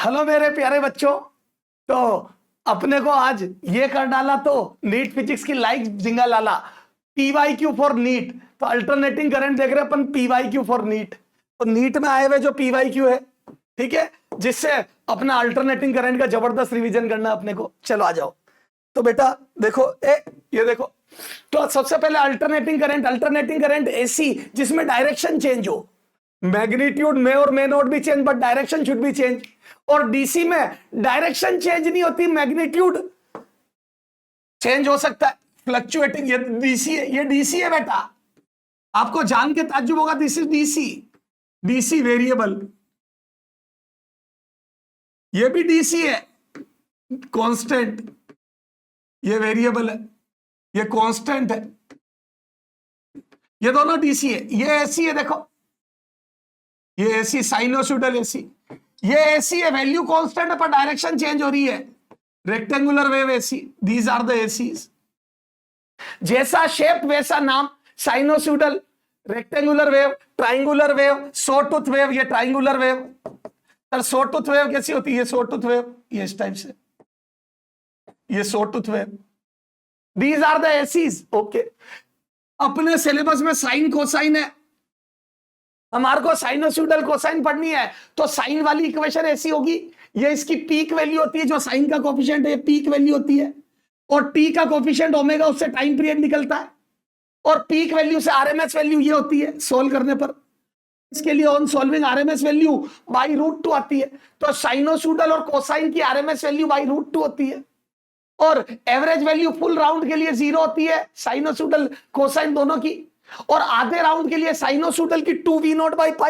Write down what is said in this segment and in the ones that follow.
Hello मेरे प्यारे बच्चों। तो अपने को आज ये कर डाला तो नीट फिजिक्स की लाइक जिंगा लाला पीवाईक्यू फॉर नीट। तो अल्टरनेटिंग करंट देख रहे अपन पीवाईक्यू फॉर नीट। तो नीट में आए हुए जो पीवाईक्यू है, ठीक है, जिससे अपना अल्टरनेटिंग करंट का जबरदस्त रिवीजन करना अपने को। चलो आ जाओ। तो बेटा देखो ये देखो। तो सबसे पहले अल्टरनेटिंग करंट एसी जिसमें डायरेक्शन चेंज हो। मैग्नीट्यूड में और may not be change but direction should be change. और डीसी में डायरेक्शन चेंज नहीं होती, मैग्नीट्यूड चेंज हो सकता है, फ्लक्चुएटिंग। ये डीसी है, ये डीसी है बेटा। आपको जान के ताज्जुब होगा, this is DC. DC variable, ये भी डीसी है, कांस्टेंट। ये वेरिएबल है, ये कांस्टेंट है। ये दोनों डीसी है। ये एसी है, देखो ये एसी, साइनोसॉइडल एसी। ये एसी है, वैल्यू कांस्टेंट है पर डायरेक्शन चेंज हो रही है। Rectangular wave AC, these are the ACs. जैसा शेप वैसा नाम, sinusoidal, rectangular wave, triangular wave, sawtooth wave. ये triangular wave. Sir sawtooth wave कैसी होती है? ये सॉटूथ वेव, ये इस टाइप से, ये sawtooth wave. These are the ACs. Okay, अपने सिलेबस में साइन कोसाइन है, हमारे को साइनोसॉइडल कोसाइन पढ़नी है। तो साइन वाली इक्वेशन ऐसी होगी, ये इसकी पीक वैल्यू होती है, जो साइन का कोफिशिएंट है ये पीक वैल्यू होती है। और टी का कोफिशिएंट ओमेगा, उससे टाइम पीरियड निकलता है। और पीक वैल्यू से आरएमएस वैल्यू ये होती है सोल्व करने पर। इसके लिए on solving RMS value by √2 आती है। तो साइनोसॉइडल और कोसाइन की आरएमएस वैल्यू बाई √2 होती है। और एवरेज वैल्यू फुल राउंड के लिए 0 होती है, साइनोसॉइडल कोसाइन दोनों की। और आधे राउंड के लिए साइनोसॉइडल की 2v0/π,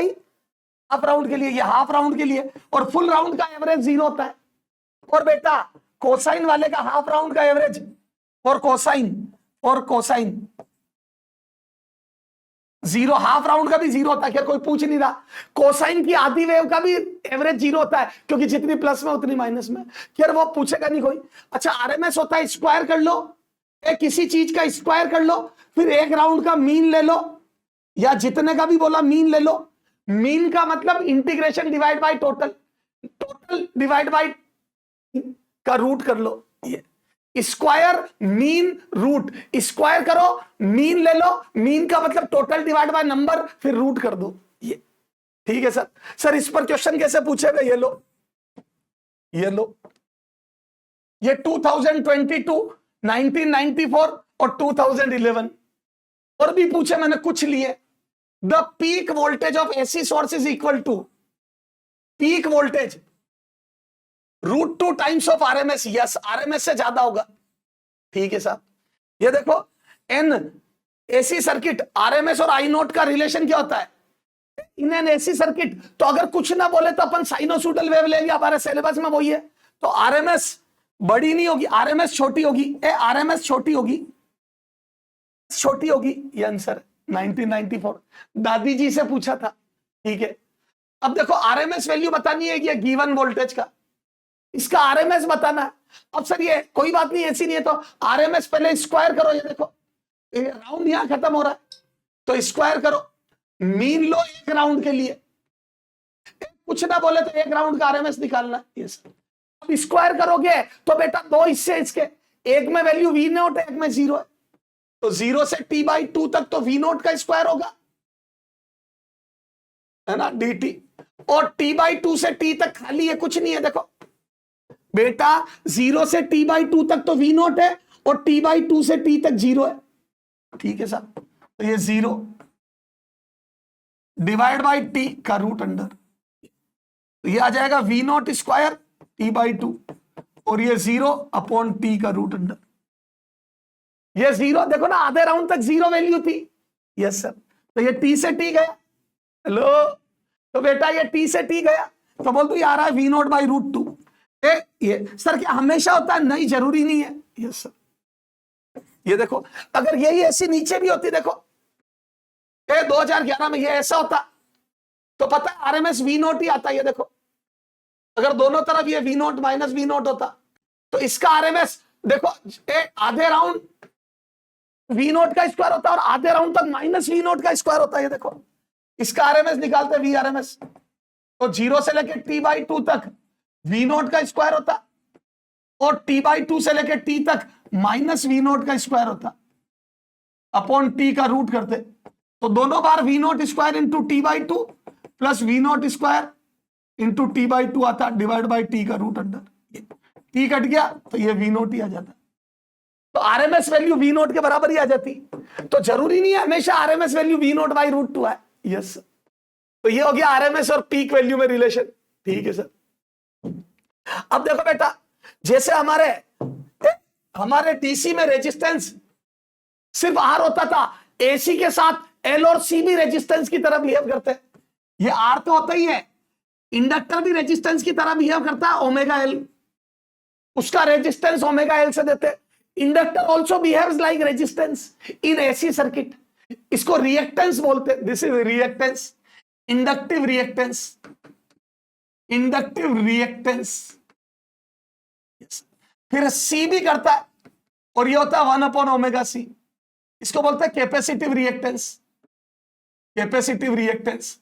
हाफ राउंड के लिए ये हाफ राउंड के लिए। और फुल राउंड का एवरेज 0 होता है। और बेटा कोसाइन वाले का हाफ राउंड का एवरेज और कोसाइन 0, हाफ राउंड का भी 0 होता है। क्या कोई पूछ नहीं रहा? कोसाइन की आधी वेव का भी एवरेज 0 होता है, क्योंकि जितनी प्लस में उतनी माइनस में। क्या वो पूछेगा नहीं कोई। अच्छा, आरएमएस होता है स्क्वायर कर लो, किसी चीज का स्क्वायर कर लो, फिर एक राउंड का मीन ले लो, या जितने का भी बोला मीन ले लो। मीन का मतलब integration divide by total, total divide by का रूट कर लो। ये स्क्वायर मीन रूट, स्क्वायर करो, मीन ले लो, मीन का मतलब टोटल डिवाइड बाय नंबर, फिर रूट कर दो। ये ठीक है सर। सर इस पर क्वेश्चन कैसे पूछेगा? ये लो, ये 2022, 1994 और 2011 और भी पूछे मैंने कुछ लिए। The peak voltage of AC source is equal to peak voltage √2 times of RMS. Yes, RMS से ज्यादा होगा। ठीक है साहब। ये देखो एन एसी सर्किट, आरएमएस और आई नोट का रिलेशन क्या होता है इन एन एसी सर्किट? तो अगर कुछ ना बोले तो अपन साइनोसॉइडल वेव लेंगे, हमारे सिलेबस में वही है। तो आरएमएस बड़ी नहीं होगी, आरएमएस छोटी होगी। आरएमएस छोटी होगी, ये आंसर 1994। दादी जी से पूछा था। ठीक है, अब देखो आरएमएस वैल्यू बतानी है ये गिवन वोल्टेज का, इसका आरएमएस बताना है। अब सर ये कोई बात नहीं, ऐसी नहीं है तो आरएमएस पहले स्क्वायर करो। ये देखो राउंड यहां खत्म हो रहा है, तो स्क्वायर करो, मीन लो एक राउंड के लिए। कुछ ना बोले तो एक राउंड का आरएमएस निकालना है। ये सर अब स्क्वायर करोगे तो बेटा दो हिस्से इसके, एक में वैल्यू v0 है, एक में 0 है। तो 0 से t/2 तक तो v0 का स्क्वायर होगा, है ना, dt। और t/2 से t तक खाली है, कुछ नहीं है। देखो बेटा 0 से t/2 तक तो v0 है और t/2 से t तक 0 है। ठीक है साहब। तो ये 0 डिवाइड बाई t का रूट अंडर, तो ये आ जाएगा v0 स्क्वायर t/2 और ये 0 अपॉन t का रूट अंडर। ये 0 देखो ना, आधे राउंड तक 0 वैल्यू थी। Yes sir. तो ये t से t गया। हेलो, तो बेटा ये t से t गया, तो बोल तो ये आ रहा है v0/√2। ये सर क्या हमेशा होता है? नहीं, जरूरी नहीं है। Yes sir. ये देखो अगर यही ऐसी नीचे भी होती, देखो 2011 में ये ऐसा होता तो पता है आरएमएस v0 ही आता। ये देखो अगर दोनों तरफ ये v0 माइनस v0 होता तो इसका आरएमएस देखो आधे राउंड v0 का स्क्वायर होता है और आधे राउंड तक माइनस v0 का स्क्वायर होता है। ये देखो इसका आरएमएस निकालते हैं, वी आरएमएस। तो 0 से लेकर t/2 तक वी नॉट का स्क्वायर होता और t/2 से लेकर t तक माइनस वी नॉट का स्क्वायर होता अपॉन t का रूट करते, तो दोनों बार V naught square into t/2 plus V naught square into t/2 आता डिवाइड बाई t का रूट अंडर, t कट गया तो ये वी नॉट ही आ जाता, तो आरएमएस वैल्यू वी नॉट के बराबर ही आ जाती। तो जरूरी नहीं है हमेशा RMS value V not by root 2 है। यस, तो ये हो गया आरएमएस और पीक वैल्यू में रिलेशन। ठीक है सर। अब देखो बेटा, जैसे हमारे डीसी में रेजिस्टेंस सिर्फ आर होता था, एसी के साथ एल और सी भी रेजिस्टेंस की तरह बिहेव करते हैं। ये आर तो होता ही है, इंडक्टर भी रेजिस्टेंस की तरह बिहेव करता है, ओमेगा एल, उसका रेजिस्टेंस ओमेगा एल से देते। Inductor also behaves like resistance in AC circuit, इसको रिएक्टेंस बोलते। This is reactance, inductive reactance, inductive reactance. फिर सी भी करता है और ये होता है 1/ओमेगा सी, इसको बोलते हैं कैपेसिटिव रिएक्टेंस, कैपेसिटिव रिएक्टेंस।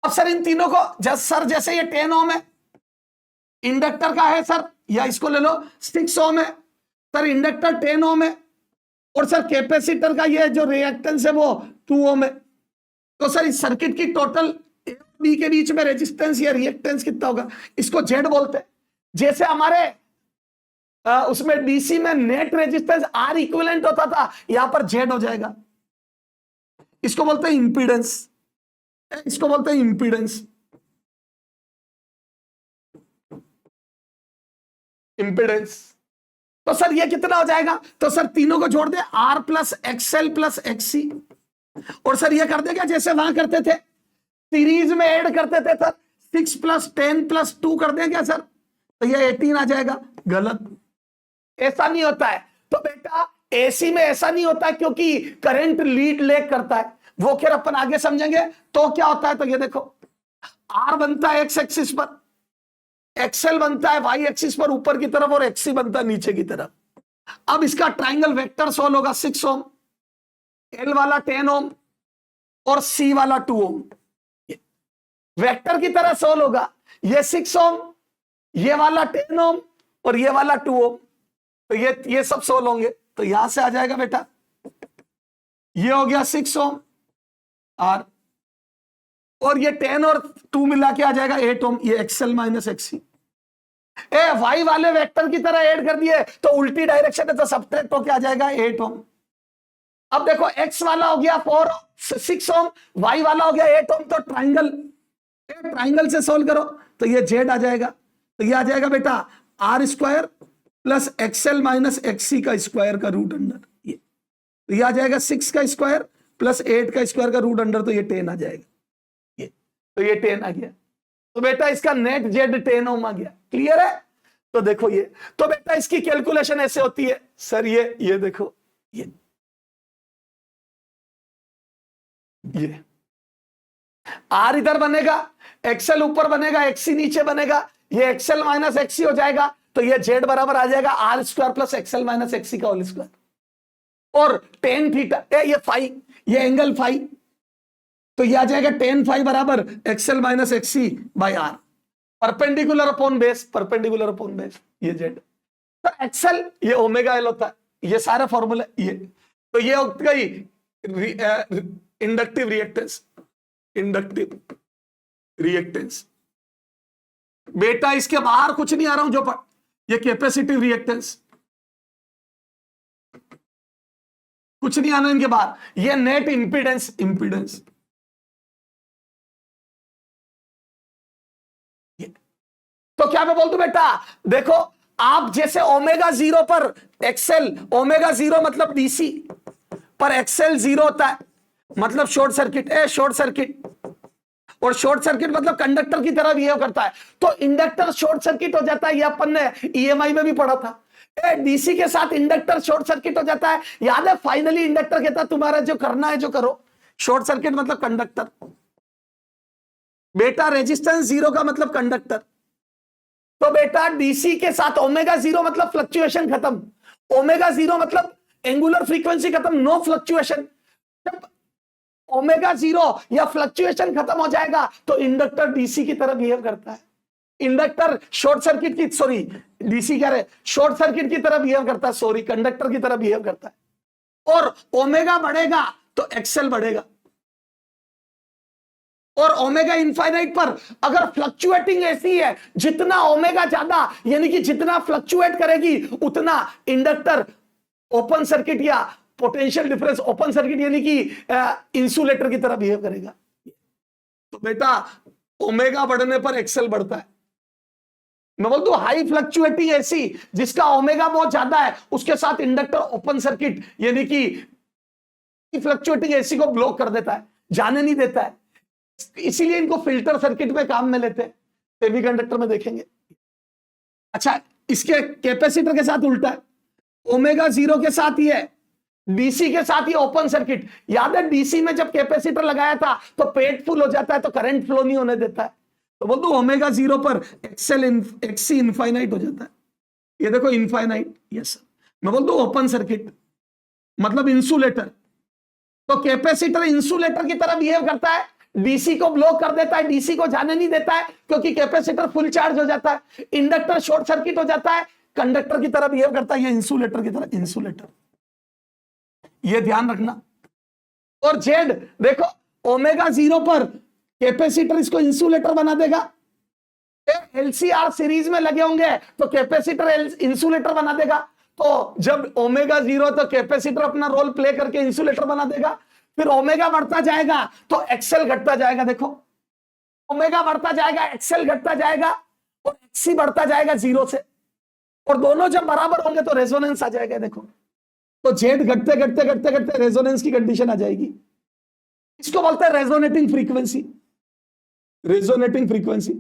अब सर इन तीनों को सर जैसे ये 10 ओम है, इंडक्टर का है सर, या इसको ले लो 6 ओम है सर, इंडक्टर 10 ओम है, और सर कैपेसिटर का ये जो रिएक्टेंस है वो 2 ओम है। तो सर इस सर्किट की टोटल ए और बी के बीच में रेजिस्टेंस या रिएक्टेंस कितना होगा, इसको जेड बोलते हैं। जैसे हमारे उसमें डीसी में नेट रेजिस्टेंस आर इक्विवेलेंट होता था, यहां पर जेड हो जाएगा, इसको बोलते हैं इंपीडेंस, इसको बोलते हैं इंपीडेंस, इंपीडेंस। तो सर ये कितना हो जाएगा, तो सर तीनों को जोड़ दे, R plus XL plus XC, और सर ये कर देगा जैसे वहां करते थे, सीरीज में ऐड करते थे सर, 6 + 10 + 2 कर दें क्या सर, तो ये 18 आ जाएगा। गलत, ऐसा नहीं होता है। तो बेटा एसी में ऐसा नहीं होता है क्योंकि करंट लीड लेग करता है, वो खैर अपन आगे समझेंगे। तो क्या होता है, तो ये देखो, आर बनता है एक्स एक्सिस पर, एक्सएल बनता है वाई एक्सिस पर ऊपर की तरफ, और एक्सी बनता है नीचे की तरफ। अब इसका ट्राइंगल वेक्टर सोल्व होगा, 6 ओम, एल वाला 10 ओम और सी वाला 2 ओम, वेक्टर की तरह सोल्व होगा। ये 6 ओम, ये वाला 10 ओम और ये वाला 2 ओम, तो ये सब सोल्व होंगे। तो यहां से आ जाएगा बेटा, ये हो गया 6 ओम आर, और ये 10 और 2 मिला के आ जाएगा 8 ओम, ये एक्सएल माइनस एक्सी। वाई वाले वेक्टर की तरह ऐड कर दिए तो उल्टी डायरेक्शन है, तो सब्ट्रैक्ट होके आ जाएगा 8 ओम। अब देखो एक्स वाला हो गया 6 ओम, वाई वाला हो गया 8 ओम, तो ट्राइंगल से सोल्व करो तो ये जेड आ जाएगा। तो ये आ जाएगा बेटा R square plus XL minus XC का स्क्वायर का रूट अंडर, तो ये आ जाएगा 6 का स्क्वायर प्लस 8 का स्क्वायर का रूट अंडर, तो ये 10 आ जाएगा। तो ये 10 आ गया, तो बेटा इसका नेट जेड 10 ओम आ गया। क्लियर है? तो देखो ये, तो बेटा इसकी कैलकुलेशन ऐसे होती है सर, ये देखो, ये आर इधर बनेगा, एक्सएल ऊपर बनेगा, एक्सी नीचे बनेगा, ये एक्सएल माइनस एक्सी हो जाएगा, तो ये जेड बराबर आ जाएगा R square plus XL minus XC का होल स्क्वायर, और टेन थीटा ये फाई, ये एंगल फाई, तो ये आ जाएगा टेन फाई बराबर XL minus XC by R, perpendicular upon base, perpendicular upon base, ये जेड। तो एक्सएल ये ओमेगा एल होता है, ये सारे फॉर्मूले ये, तो ये हो गई इंडक्टिव रिएक्टेंस, इंडक्टिव रिएक्टेंस। बेटा इसके बाहर कुछ नहीं आ रहा हूं जो ये कैपेसिटिव रिएक्टेंस, कुछ नहीं आना इनके बाहर, ये नेट इंपीडेंस, इंपीडेंस। तो क्या मैं बोल दूं बेटा, देखो आप जैसे ओमेगा 0 पर एक्सएल, ओमेगा 0 मतलब डीसी पर एक्सएल 0 होता है, मतलब शॉर्ट सर्किट, शॉर्ट सर्किट, और शॉर्ट सर्किट मतलब कंडक्टर की तरह बिहेव करता है, तो इंडक्टर शॉर्ट सर्किट हो जाता है, ये अपन ने ईएमआई में भी पढ़ा था। डीसी के साथ इंडक्टर शॉर्ट सर्किट हो जाता है, याद है? फाइनली इंडक्टर कहता है तुम्हारा जो करना है जो करो, शॉर्ट सर्किट मतलब कंडक्टर। बेटा रेजिस्टेंस 0 का मतलब कंडक्टर, तो बेटा डीसी के साथ ओमेगा 0 मतलब फ्लक्चुएशन खत्म, ओमेगा 0 मतलब एंगुलर फ्रीक्वेंसी खत्म, नो फ्लक्चुएशन। ओमेगा 0 या फ्लक्चुएशन खत्म हो जाएगा तो इंडक्टर डीसी की तरह बिहेव करता है। इंडक्टर शॉर्ट सर्किट की, सॉरी डीसी कह रहे, शॉर्ट सर्किट की तरह बिहेव करता है, सॉरी कंडक्टर की तरह बिहेव करता है। और ओमेगा बढ़ेगा तो एक्सेल बढ़ेगा, और ओमेगा इनफाइनाइट पर अगर फ्लक्चुएटिंग ऐसी है, जितना ओमेगा ज्यादा यानी कि जितना फ्लक्चुएट करेगी उतना इंडक्टर ओपन सर्किट या पोटेंशियल डिफरेंस ओपन सर्किट यानी कि इंसुलेटर की तरह बिहेव करेगा। तो बेटा ओमेगा बढ़ने पर एक्सेल बढ़ता है। मैं बोलता हूं हाई फ्लक्चुएटिंग एसी जिसका ओमेगा बहुत ज्यादा है उसके साथ इंडक्टर ओपन सर्किट यानी कि फ्लक्चुएटिंग एसी को ब्लॉक कर देता है, जाने नहीं देता है, इसीलिए इनको फिल्टर सर्किट में काम में लेते हैं, सेमीकंडक्टर में देखेंगे। अच्छा, इसके कैपेसिटर के साथ उल्टा है, ओमेगा 0 के साथ ही है, डीसी के साथ ही ओपन सर्किट। याद है डीसी में जब कैपेसिटर लगाया था तो पेट फुल हो जाता है तो करंट फ्लो नहीं होने देता है, तो बोल दो ओमेगा 0 पर एक्सी इनफाइनाइट हो जाता है। ये देखो इनफाइनाइट, यस सर। मैं बोल दू ओपन सर्किट मतलब इंसुलेटर, तो कैपेसिटर इंसुलेटर की तरह बिहेव करता है, डीसी को ब्लॉक कर देता है, डीसी को जाने नहीं देता है क्योंकि कैपेसिटर फुल चार्ज हो जाता है, इंडक्टर शॉर्ट सर्किट हो जाता है, कंडक्टर की तरह बिहेव करता है, ये इंसुलेटर की तरह, इंसुलेटर, ये ध्यान रखना। और जेड देखो ओमेगा 0 पर कैपेसिटर इसको इंसुलेटर बना देगा, एलसीआर सीरीज में लगे होंगे तो कैपेसिटर इंसुलेटर बना देगा, तो जब ओमेगा 0 तो कैपेसिटर अपना रोल प्ले करके इंसुलेटर बना देगा, फिर ओमेगा बढ़ता जाएगा तो एक्सेल घटता जाएगा। देखो ओमेगा बढ़ता जाएगा, एक्सेल घटता जाएगा और एक्सी बढ़ता जाएगा 0 से, और दोनों जब बराबर होंगे तो रेजोनेंस आ जाएगा। देखो तो जेड घटते घटते घटते घटते रेजोनेंस की कंडीशन आ जाएगी, इसको बोलते हैं रेजोनेटिंग फ्रीक्वेंसी, रेजोनेटिंग फ्रीक्वेंसी।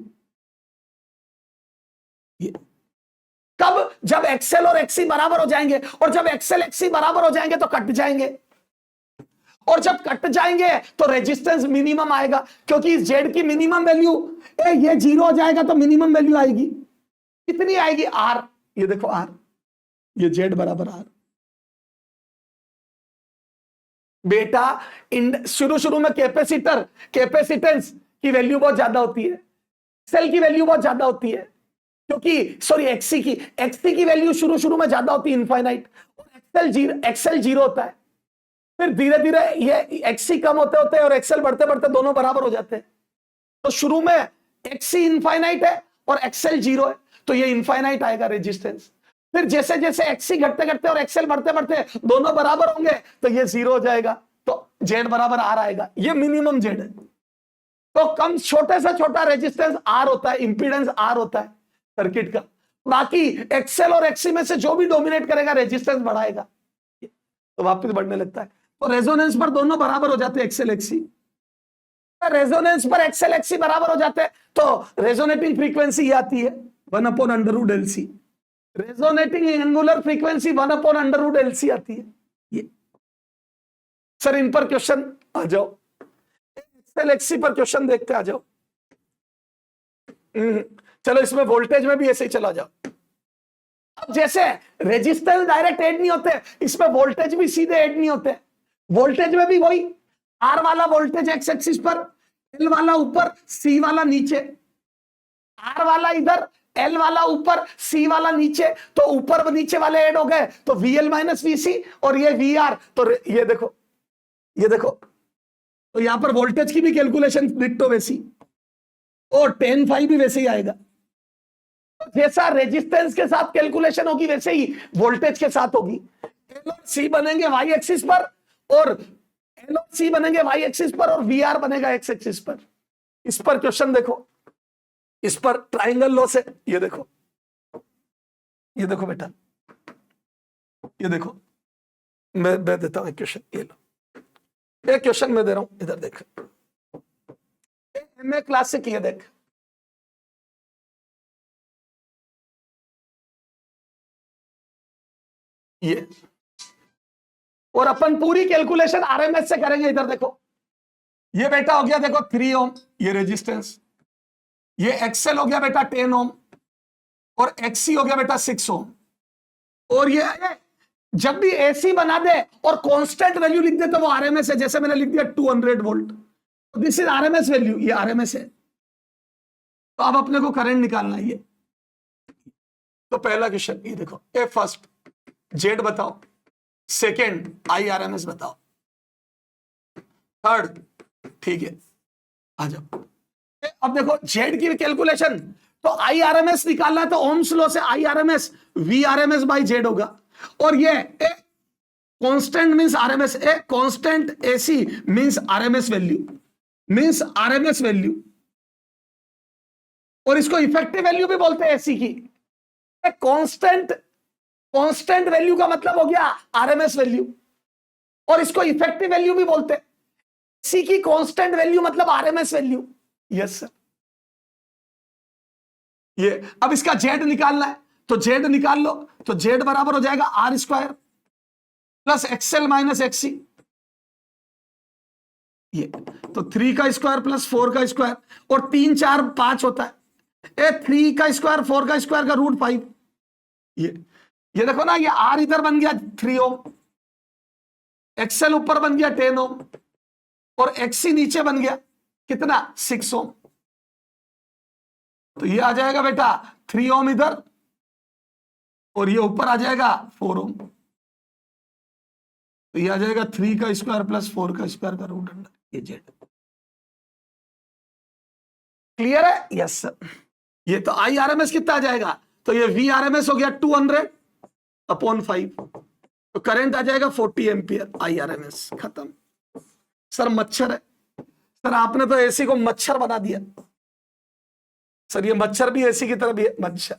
कब? जब एक्सेल और एक्सी बराबर हो जाएंगे, और जब एक्सेल एक्सी बराबर हो जाएंगे तो कट जाएंगे, और जब कट जाएंगे तो रेजिस्टेंस मिनिमम आएगा, क्योंकि इस जेड की मिनिमम वैल्यू, ये 0 हो जाएगा तो मिनिमम वैल्यू आएगी, कितनी आएगी? आर। ये देखो आर, ये जेड बराबर आर। बेटा शुरू में कैपेसिटेंस की वैल्यू बहुत ज्यादा होती है, सेल की वैल्यू बहुत ज्यादा होती है, क्योंकि सॉरी एक्सी की वैल्यू शुरू में ज्यादा होती है इनफाइनाइट, और एक्सेल 0 होता है, फिर धीरे धीरे ये एक्सी कम होते होते और एक्सेल बढ़ते बढ़ते दोनों बराबर हो जाते हैं। तो शुरू में एक्सी इनफाइनाइट है और एक्सेल 0 है, तो ये इनफाइनाइट आएगा रेजिस्टेंस। फिर जैसे जैसे एक्सी घटते घटते और एक्सेल बढ़ते बढ़ते दोनों बराबर होंगे तो ये 0 हो जाएगा, तो जेड बराबर आर आएगा, ये मिनिमम जेड है। तो कम छोटे से छोटा रेजिस्टेंस आर होता है, इंपीडेंस आर होता है सर्किट का, बाकी एक्सेल और एक्सी में से जो भी डोमिनेट करेगा रेजिस्टेंस बढ़ाएगा, तो वापस बढ़ने लगता है। तो रेजोनेंस पर दोनों बराबर हो जाते हैं, एक्सेल एक्सी, रेजोनेंस पर एक्सेल एक्सी बराबर हो जाते हैं तो रेजोनेटिंग फ्रीक्वेंसी आती है 1/√LC, resonating angular frequency 1/√LC आती है। ये सर इन पर क्वेश्चन आ जाओ, एक्सेल एक्सी पर क्वेश्चन देखते आ जाओ। चलो इसमें वोल्टेज में भी ऐसे ही चला जाओ। अब जैसे रेजिस्टेंस डायरेक्ट ऐड नहीं होते, इसमें वोल्टेज भी सीधे ऐड नहीं होते, वोल्टेज में भी वही आर वाला वोल्टेज एक्स एक्सिस पर, एल वाला ऊपर, सी वाला नीचे, आर वाला इधर, एल वाला ऊपर, सी वाला नीचे, तो ऊपर नीचे वाले ऐड हो गए तो VL माइनस VC, और ये VR, तो ये देखो तो यहां पर वोल्टेज की भी कैलकुलेशन डिट्टो वैसी, और tan phi भी वैसे ही आएगा। जैसा रेजिस्टेंस के साथ कैलकुलेशन होगी वैसे ही वोल्टेज के साथ होगी। एल और सी बनेंगे वाई एक्सिस पर, और एल और सी बनेंगे वाई एक्सिस पर, और VR बनेगा एक्स एक्सिस पर। इस पर क्वेश्चन देखो, इस पर ट्राइंगल लॉ से, ये देखो बेटा, ये देखो मैं देता हूं एक क्वेश्चन, ये लो एक क्वेश्चन मैं दे रहा हूं, इधर देख, MA क्लासिक, ये देख ये, और अपन पूरी कैलकुलेशन RMS से करेंगे। इधर देखो ये बेटा हो गया, देखो 3 ओम, ये रेजिस्टेंस, ये एक्सेल हो गया बेटा 10 ओम, और XC हो गया बेटा 6 ओम, और ये जब भी एसी बना दे और कांस्टेंट वैल्यू लिख दे तो वो आरएमएस है। जैसे मैंने लिख दिया 200 volt, this is RMS value, ये आरएमएस है। तो अब अपने को करंट निकालना है। ये तो पहला क्वेश्चन, ये देखो, ए फर्स्ट जेड बताओ, सेकेंड आई आरएमएस बताओ, थर्ड, ठीक है, आ जाओ। अब देखो जेड की कैलकुलेशन, तो आई आरएमएस निकालना है तो ओम्स लॉ से I RMS V RMS by Z होगा। और ये a constant means RMS, a constant AC means RMS value, means RMS value. और इसको इफेक्टिव वैल्यू भी बोलते हैं एसी की। कांस्टेंट, कांस्टेंट वैल्यू का मतलब हो गया आरएमएस वैल्यू, और इसको इफेक्टिव वैल्यू भी बोलते हैं। एसी की कांस्टेंट वैल्यू मतलब आरएमएस वैल्यू। Yes sir. ये अब इसका जेड निकालना है तो जेड निकाल लो, तो जेड बराबर हो जाएगा R square plus XL minus XC. ये तो 3 का स्क्वायर प्लस 4 का स्क्वायर, और 3 4 5 होता है। 3 का स्क्वायर 4 का स्क्वायर का रूट 5। ये देखो ना, ये आर इधर बन गया 3 ओम, एक्सएल ऊपर बन गया 10 ओम, और एक्सी नीचे बन गया कितना 6 ओम। तो ये आ जाएगा बेटा 3 ओम इधर, और ये ऊपर आ जाएगा 4 ओम। तो ये आ जाएगा 3 का स्क्वायर प्लस 4 का स्क्वायर का रूट अंडर ये जेड। क्लियर है? Yes sir. ये तो आई आरएमएस कितना आ जाएगा, तो ये वी आरएमएस हो गया 200/5। तो करंट आ जाएगा 40 एम्पियर आई आरएमएस। खत्म। सर मच्छर है, सर आपने तो एसी को मच्छर बना दिया। सर ये मच्छर भी एसी की तरह भी है, मच्छर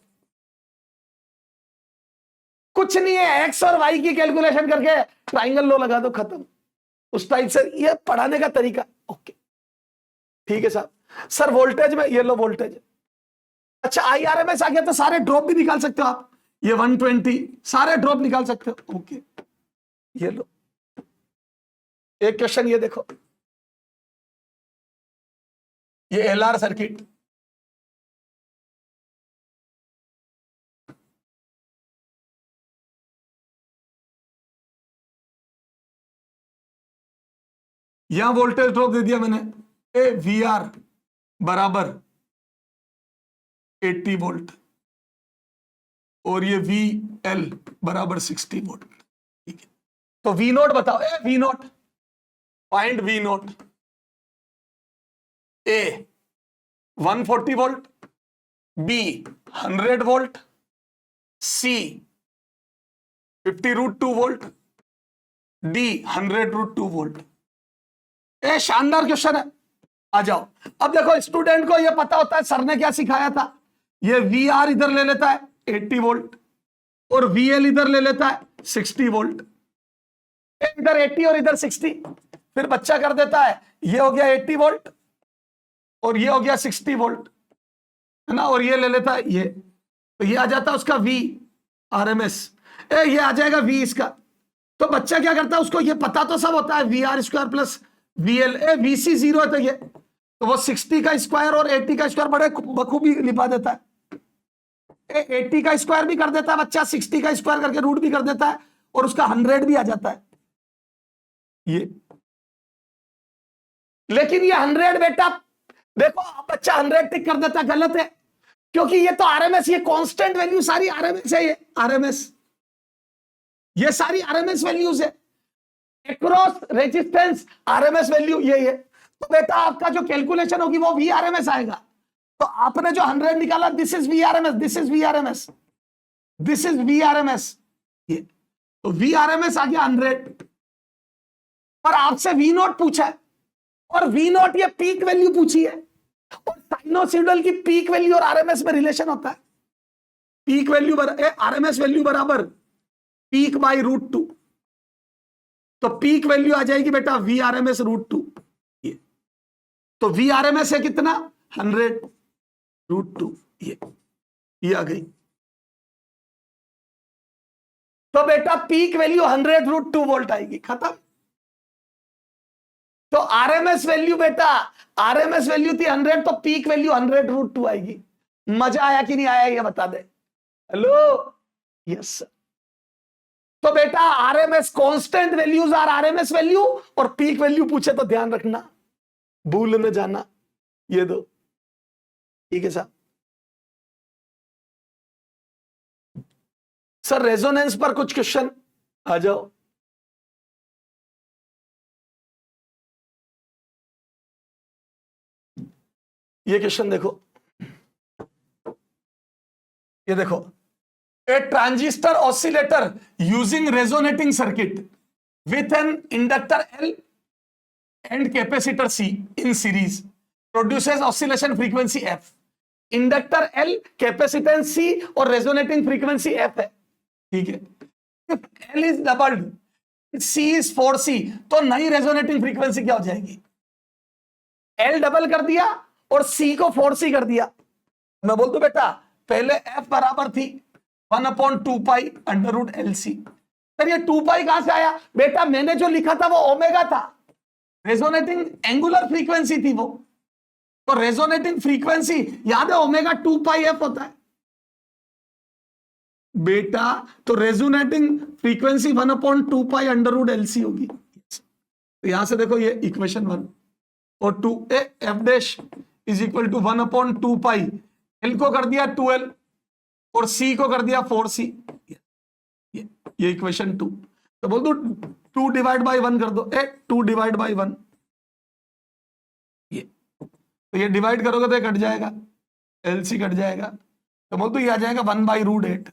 कुछ नहीं है। एक्स और वाई की कैलकुलेशन करके ट्राइंगल लो लगा दो, खत्म। उस टाइप से ये पढ़ाने का तरीका। ओके ठीक है साहब। सर वोल्टेज में ये लो वोल्टेज। अच्छा आई आरएमएस आ गया तो सारे ड्रॉप भी निकाल सकते हो आप। ये 120 सारे ड्रॉप निकाल सकते हो। ओके ये लो एक क्वेश्चन, ये देखो, ये एलआर सर्किट, यहां वोल्टेज ड्रॉप दे दिया मैंने, ए वी आर बराबर 80 वोल्ट, और ये वी एल बराबर 60 वोल्ट। ठीक है, तो वी नोट बताओ। A V naught, find V naught. A 140 volt, B 100 volt, C 50√2 volt, D 100√2 volt. ए शानदार क्वेश्चन है, आ जाओ। अब देखो स्टूडेंट को यह पता होता है सर ने क्या सिखाया था। ये वी आर इधर ले लेता है 80 वोल्ट, और वी एल इधर ले लेता है 60 वोल्ट। इधर 80 और इधर 60, फिर बच्चा कर देता है ये हो गया 80 वोल्ट और ये हो गया 60 वोल्ट, है ना, और ये ले लेता है ये, तो ये आ जाता है उसका वी आरएमएस। ये आ जाएगा वी इसका। तो बच्चा क्या करता है, उसको ये पता तो सब होता है, V R square plus V L. VC 0 है, तो ये तो वो 60 का स्क्वायर और 80 का स्क्वायर बड़े बखूबी लिपा देता है। 80 का स्क्वायर भी कर देता है बच्चा, 60 का स्क्वायर करके रूट भी कर देता है, और उसका 100 भी आ जाता है ये। लेकिन ये 100 बेटा देखो, बच्चा 100 टिक कर देता, गलत है, क्योंकि ये तो आरएमएस, ये कांस्टेंट वैल्यू सारी आरएमएस है। ये आरएमएस, ये सारी आरएमएस वैल्यूज है। एक्रॉस रेजिस्टेंस आरएमएस वैल्यू ये। तो बेटा आपका जो कैलकुलेशन होगी वो वी आरएमएस आएगा। तो आपने जो 100 निकाला, this is V RMS, this is V RMS, this is V RMS. ये तो वी आरएमएस आ गया 100। पर आपसे वी नोट पूछा है, और वी नोट ये पीक वैल्यू पूछी है, और साइनोसॉइडल की पीक वैल्यू और आरएमएस में रिलेशन होता है। पीक वैल्यू आरएमएस वैल्यू बराबर पीक बाई √2। तो पीक वैल्यू आ जाएगी बेटा वी आरएमएस √2। ये तो वी आरएमएस है कितना 100√2। ये आ गई। तो बेटा पीक वैल्यू 100√2 वोल्ट आएगी। खत्म। तो आरएमएस वैल्यू बेटा, आरएमएस वैल्यू थी 100, तो पीक वैल्यू 100√2 आएगी। मजा आया कि नहीं आया ये बता दे। Hello, yes sir. तो बेटा RMS constant values are RMS value, और पीक वैल्यू पूछे तो ध्यान रखना, भूल में जाना, ये दो। ठीक है साहब। सर रेजोनेंस पर कुछ क्वेश्चन आ जाओ। ये क्वेश्चन देखो, ये देखो, a transistor oscillator using resonating circuit with an inductor L and capacitor C in series produces oscillation frequency F. Inductor L, capacitance C और रेजोनेटिंग फ्रीक्वेंसी एफ है। ठीक है। L is doubled, C is 4C, तो नई resonating frequency क्या हो जाएगी? L double कर दिया और सी को 4C कर दिया। मैं बोल दूं बेटा पहले एफ बराबर थी 1/2 अंडर रूट LC। सर ये 2 पाई कहां से आया? बेटा मैंने जो लिखा था वो ओमेगा था, रेजोनेटिंग एंगुलर फ्रीक्वेंसी थी वो, तो रेजोनेटिंग फ्रीक्वेंसी याद है ओमेगा 2πf होता है बेटा, तो resonating frequency 1/2 under root LC होगी। तो यहां से देखो ये इक्वेशन 1 और 2 F dash is equal to 1/2 L को कर दिया 2L और सी को कर दिया 4C। ये इक्वेशन 2। तो बोल दो 2 डिवाइड बाई 1 कर दो, 2 डिवाइड बाई 1, ये तो ये डिवाइड करोगे तो ये कट जाएगा, LC कट जाएगा, तो बोल दो ये आ जाएगा 1/√8।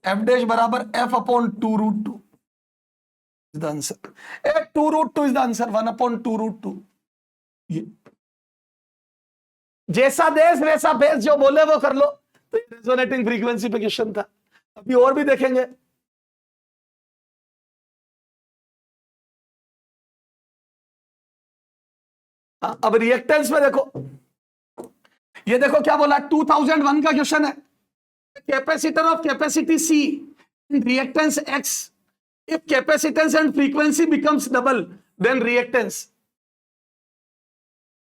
एफ डैश बराबर f/2√2 is the answer. 2√2 is the answer, 1/2√2। ये जैसा देश वैसा बेस, जो बोले वो कर लो। तो रेजोनेटिंग फ्रीक्वेंसी पे क्वेश्चन था, अभी और भी देखेंगे। अब रिएक्टेंस में देखो, ये देखो क्या बोला, 2001 का क्वेश्चन है। Capacitor of capacity C in reactance X, if capacitance and frequency becomes double then reactance,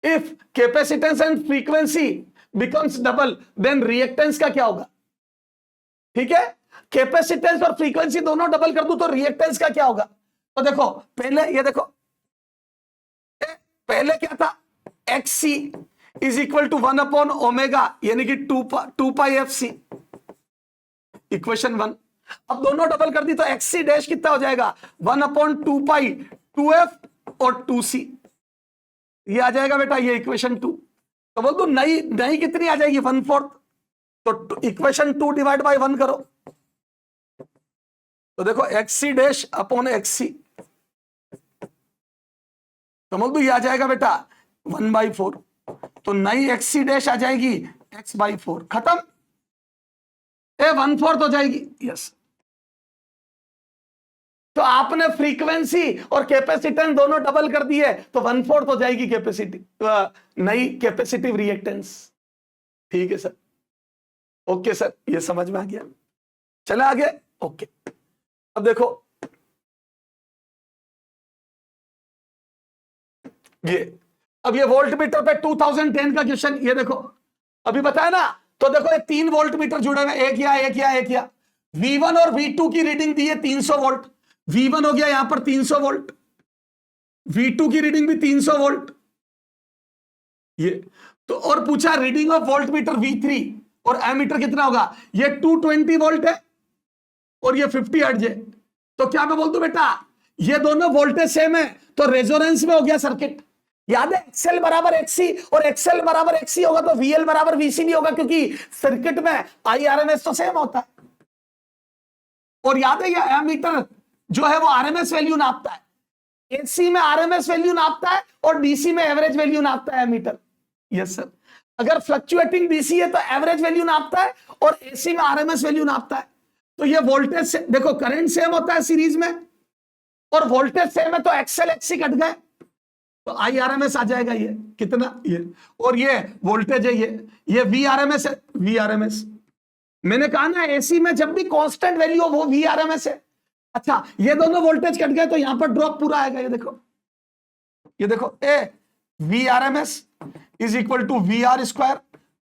if capacitance and frequency becomes double then reactance का क्या होगा? ठीक है, कैपेसिटेंस और फ्रीक्वेंसी दोनों डबल कर दूं तो रिएक्टेंस का क्या होगा? तो देखो पहले ये देखो, पहले क्या था, XC इज इक्वल टू 1/ω यानी कि 2πfc, इक्वेशन 1। अब दोनों डबल कर दी तो XC डैश कितना हो जाएगा, 1/2 2f और 2C, ये आ जाएगा बेटा, ये इक्वेशन 2। तो बोल दो नई कितनी आ जाएगी, 1/4। तो इक्वेशन 2 डिवाइड बाई 1 करो, तो देखो XC डैश अपॉन XC, तो बोल दो ये आ जाएगा बेटा 1/4। तो नई XC डैश आ जाएगी x/4, खत्म, 1/4 हो जाएगी। यस, तो आपने फ्रीक्वेंसी और कैपेसिटेंस दोनों डबल कर दिए तो 1/4 हो जाएगी कैपेसिटी, नई कैपेसिटिव रिएक्टेंस। ठीक है सर, ओके सर, ये समझ में आ गया। चले आगे, ओके। अब देखो अब ये वोल्ट मीटर पे 2010 का क्वेश्चन, ये देखो अभी बताया ना, तो देखो ये 3 वोल्ट मीटर जुड़े हुए, एक या V1 और V2 की रीडिंग दी है 300 वोल्ट, V1 हो गया यहां पर 300 वोल्ट, V2 की रीडिंग भी 300 वोल्ट, ये तो, और पूछा reading of volt meter V3 और एमीटर कितना होगा, ये 220 वोल्ट है और ये 50 हर्ट्ज है। तो क्या मैं बोल दूं बेटा, ये दोनों वोल्टेज सेम है तो रेजोनेंस में हो गया सर्किट। याद है XL बराबर XC और XL बराबर XC होगा तो VL बराबर VC नहीं होगा, क्योंकि सर्किट में IRMS तो सेम होता है। और याद है ये एमीटर जो है वो RMS वैल्यू नापता है, AC में RMS वैल्यू नापता है और DC में एवरेज वैल्यू नापता है एमीटर। यस सर, अगर फ्लक्चुएटिंग DC है तो एवरेज वैल्यू नापता है और AC में RMS वैल्यू नापता है। तो ये वोल्टेज से देखो, करंट सेम होता है सीरीज में और वोल्टेज सेम है तो XL XC कट गए तो IRMS आ जाएगा, ये कितना, ये, और ये वोल्टेज है, ये VRMS है, VRMS। मैंने कहा ना AC में जब भी कांस्टेंट वैल्यू हो वो VRMS है। अच्छा, ये दोनों वोल्टेज कट गए तो यहां पर ड्रॉप पूरा आएगा, ये देखो VRMS is equal to VR square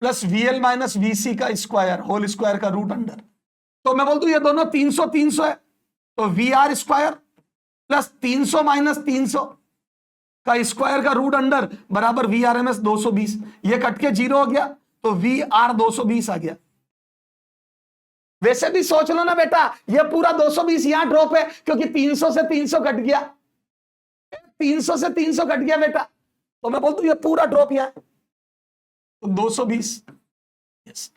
plus VL minus VC का स्क्वायर होल स्क्वायर का रूट अंडर। तो मैं बोल दूं ये दोनों 300 300 है तो V R square plus 300 minus 300 का स्क्वायर का रूट अंडर बराबर वी आर एम एस 220। ये कट के 0 हो गया तो वी आर 220 आ गया। वैसे भी सोच लो ना बेटा, ये पूरा 220 यहां ड्रॉप है क्योंकि 300 से 300 कट गया, 300 से 300 कट गया बेटा, तो मैं बोलता हूं ये पूरा ड्रॉप यहां तो 220। यस,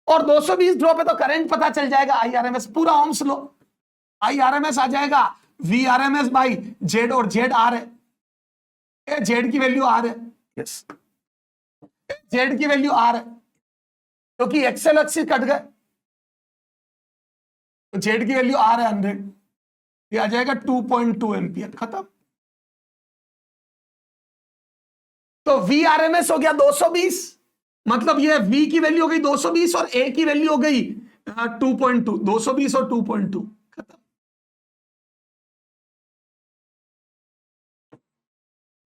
और 220 ड्रॉप है तो करंट पता चल जाएगा आईआरएमएस, पूरा ओम्स लो। आईआरएमएस आ जाएगा V R M S by Z, और जेड आर है, जेड की वैल्यू आर है। यस, जेड की वैल्यू आर है क्योंकि एक्सेल एक्सिस कट गए, तो जेड की वैल्यू आर है 100, ये आ जाएगा 2.2 एम्पियर, खत्म। तो वी आर एम एस हो गया 220, मतलब ये V की वैल्यू हो गई 220 और A की वैल्यू हो गई 2.2, 220 और 2.2, खत्म।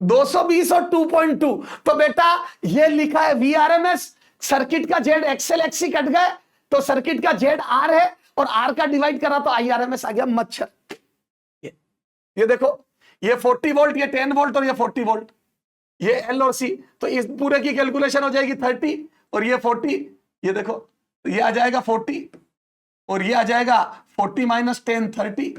220 और 2.2, तो बेटा ये लिखा है VRMS, सर्किट का जेड एक्सेल एक्सी कट गए तो सर्किट का जेड आर है और आर का डिवाइड करा तो IRMS आ गया मच्छर। ये देखो, ये 40 वोल्ट, ये 10 वोल्ट और ये 40 वोल्ट, ये एल और सी, तो इस पूरे की कैलकुलेशन हो जाएगी 30 और ये 40, ये देखो तो ये आ जाएगा 40 और ये आ जाएगा 40 माइनस 10 30,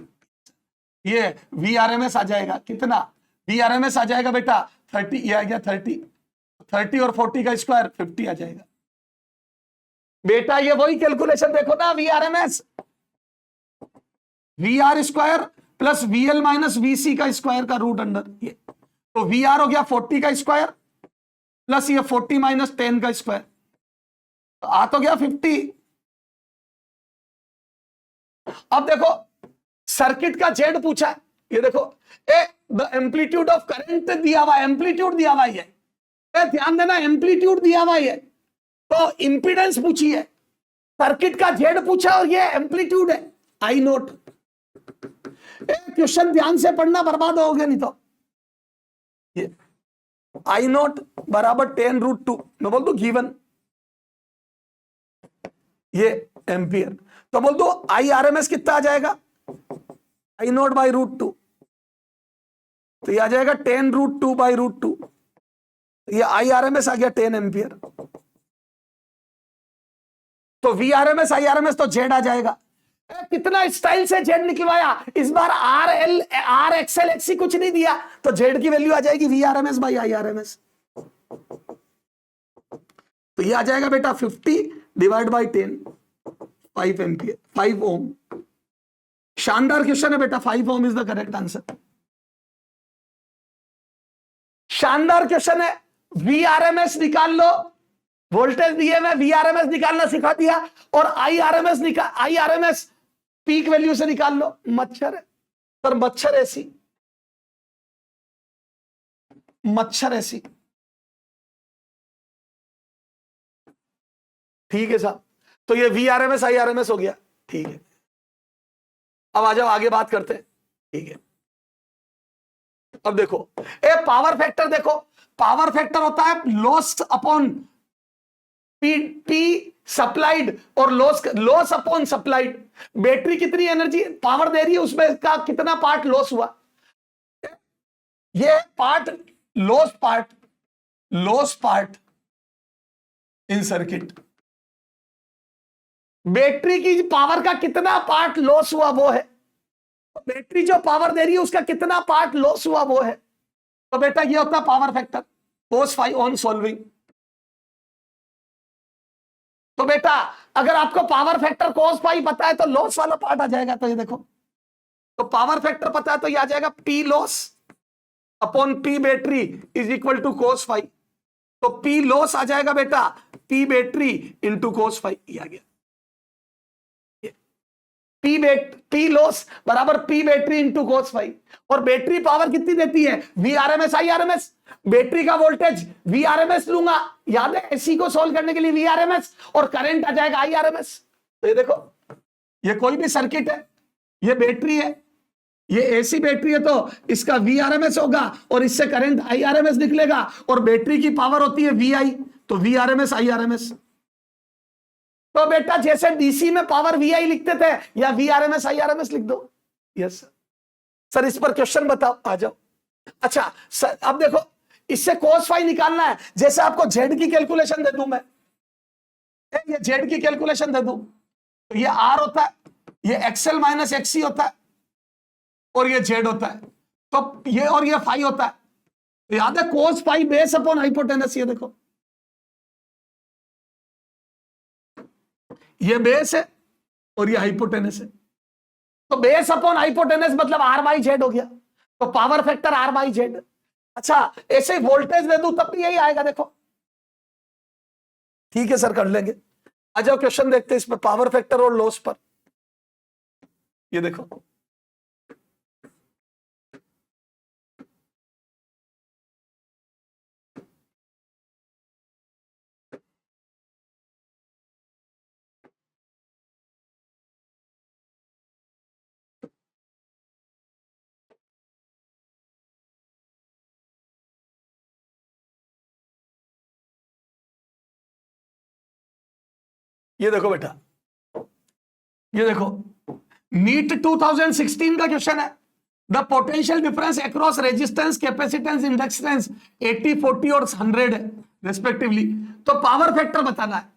ये VRMS आ जाएगा कितना, VRMS आ जाएगा बेटा 30, ये आ गया 30 और 40 का स्क्वायर 50 आ जाएगा बेटा। ये वही कैलकुलेशन देखो ना, VRMS VR square plus VL minus VC का स्क्वायर का रूट अंडर, ये तो VR हो गया 40 का स्क्वायर प्लस ये 40 माइनस 10 का स्क्वायर, तो आ तो गया 50। अब देखो सर्किट का जेड पूछा है, ये देखो द एम्पलीट्यूड ऑफ करंट दिया हुआ है, एम्पलीट्यूड दिया हुआ है, ध्यान देना एम्पलीट्यूड दिया हुआ है, तो इंपीडेंस पूछी है, सर्किट का जेड पूछा और ये एम्पलीट्यूड है आई नोट। क्वेश्चन ध्यान से पढ़ना, बर्बाद हो गया नहीं तो। ये आई नोट बराबर 10√2, मैं बोल दू गिवन, ये एम्पियर, तो बोल दो IRMS कितना आ जाएगा, आई नोट बाई √2, तो ये आ जाएगा 10√2 बाई √2, ये IRMS आ गया 10 एम्पियर। तो VRMS IRMS तो जेड आ जाएगा। कितना स्टाइल से जेड निकलवाया, इस बार आर एक्सएल एक्सी कुछ नहीं दिया, तो जेड की वैल्यू आ जाएगी VRMS बाई IRMS, तो ये आ जाएगा बेटा 50 डिवाइड बाई 10, 5 एम्पियर, 5 ओम। शानदार क्वेश्चन है बेटा, 5 ओम इज द करेक्ट आंसर। शानदार क्वेश्चन है, VRMS निकाल लो, वोल्टेज दिए में VRMS निकालना सिखा दिया, और IRMS पीक वैल्यू से निकाल लो। मच्छर है सर, मच्छर ऐसी, मच्छर ऐसी, ठीक है साहब। तो ये VRMS IRMS हो गया, ठीक है। अब आ जाओ आगे बात करते हैं, ठीक है। अब देखो पावर फैक्टर, देखो पावर फैक्टर होता है लॉस अपॉन पी सप्लाइड और लॉस अपॉन सप्लाइड। बैटरी कितनी एनर्जी पावर दे रही है, उसमें का कितना पार्ट लॉस हुआ, ये part loss part in circuit. Battery की पावर का कितना पार्ट लॉस हुआ वो है, बैटरी जो पावर दे रही है उसका कितना पार्ट लॉस हुआ वो है। तो बेटा ये होता है power factor cos phi on solving. तो बेटा अगर आपको पावर फैक्टर cos phi पता है तो लॉस वाला पार्ट आ जाएगा, तो ये देखो, तो पावर फैक्टर पता है तो ये आ जाएगा P loss upon P battery is equal to cos phi, तो P लॉस आ जाएगा बेटा P battery into cos phi, ये आ गया। P लॉस बराबर P battery into cos phi, और बैटरी पावर कितनी देती है VRMS IRMS, बैटरी का वोल्टेज VRMS लूंगा, याद है एसी को सोल्व करने के लिए VRMS, और करंट आ जाएगा IRMS। तो ये देखो, ये कोई भी सर्किट है, ये बैटरी है, ये एसी बैटरी है, तो इसका VRMS होगा और इससे करंट IRMS निकलेगा, और बैटरी की पावर होती है VI, तो VRMS IRMS। तो बेटा जैसे डीसी में पावर VI लिखते थे, या VRMS IRMS लिख दो, यस सर, इस पर क्वेश्चन बताओ, आ जाओ। अच्छा सर, अब देखो इससे cos फाई निकालना है। जैसे आपको जेड की कैलकुलेशन दे दूं मैं, ये जेड की कैलकुलेशन दे दूं, तो ये आर होता है, ये एक्सएल माइनस एक्सी होता है, और ये जेड होता है, तो ये और ये फाई होता है। तो याद है cos phi base upon hypotenuse, ये देखो ये बेस है और ये हाइपोटेनस है, तो बेस अपॉन हाइपोटेनस मतलब आर बाई जेड हो गया, तो power factor R by Z. अच्छा ऐसे वोल्टेज दे दूं तब भी यही आएगा, देखो। ठीक है सर, कर लेंगे। आ जाओ क्वेश्चन देखते हैं इस पर, पावर फैक्टर और लॉस पर। ये देखो ये देखो बेटा, ये देखो नीट 2016 का क्वेश्चन है। The potential difference across resistance, capacitance, inductance 80, 40 और 100 है रिस्पेक्टिवली। तो पावर फैक्टर बताना है।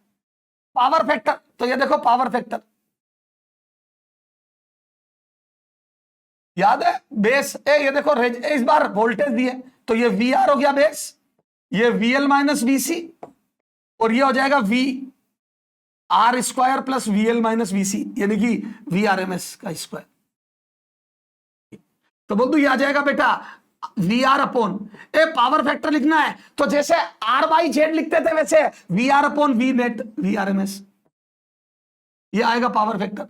पावर फैक्टर, तो ये देखो पावर फैक्टर याद है, बेस ये देखो इस बार वोल्टेज दिए, तो ये वी आर हो गया बेस, ये V L minus V C, और ये हो जाएगा V R square plus V L minus V C, यानी कि वी आर एम एस का स्क्वायर। तो बोल दू ये आ जाएगा बेटा वी आर अपॉन, ए पावर फैक्टर लिखना है तो जैसे आर बाई जेड लिखते थे वैसे V R upon V net V R M S, ये आएगा पावर फैक्टर।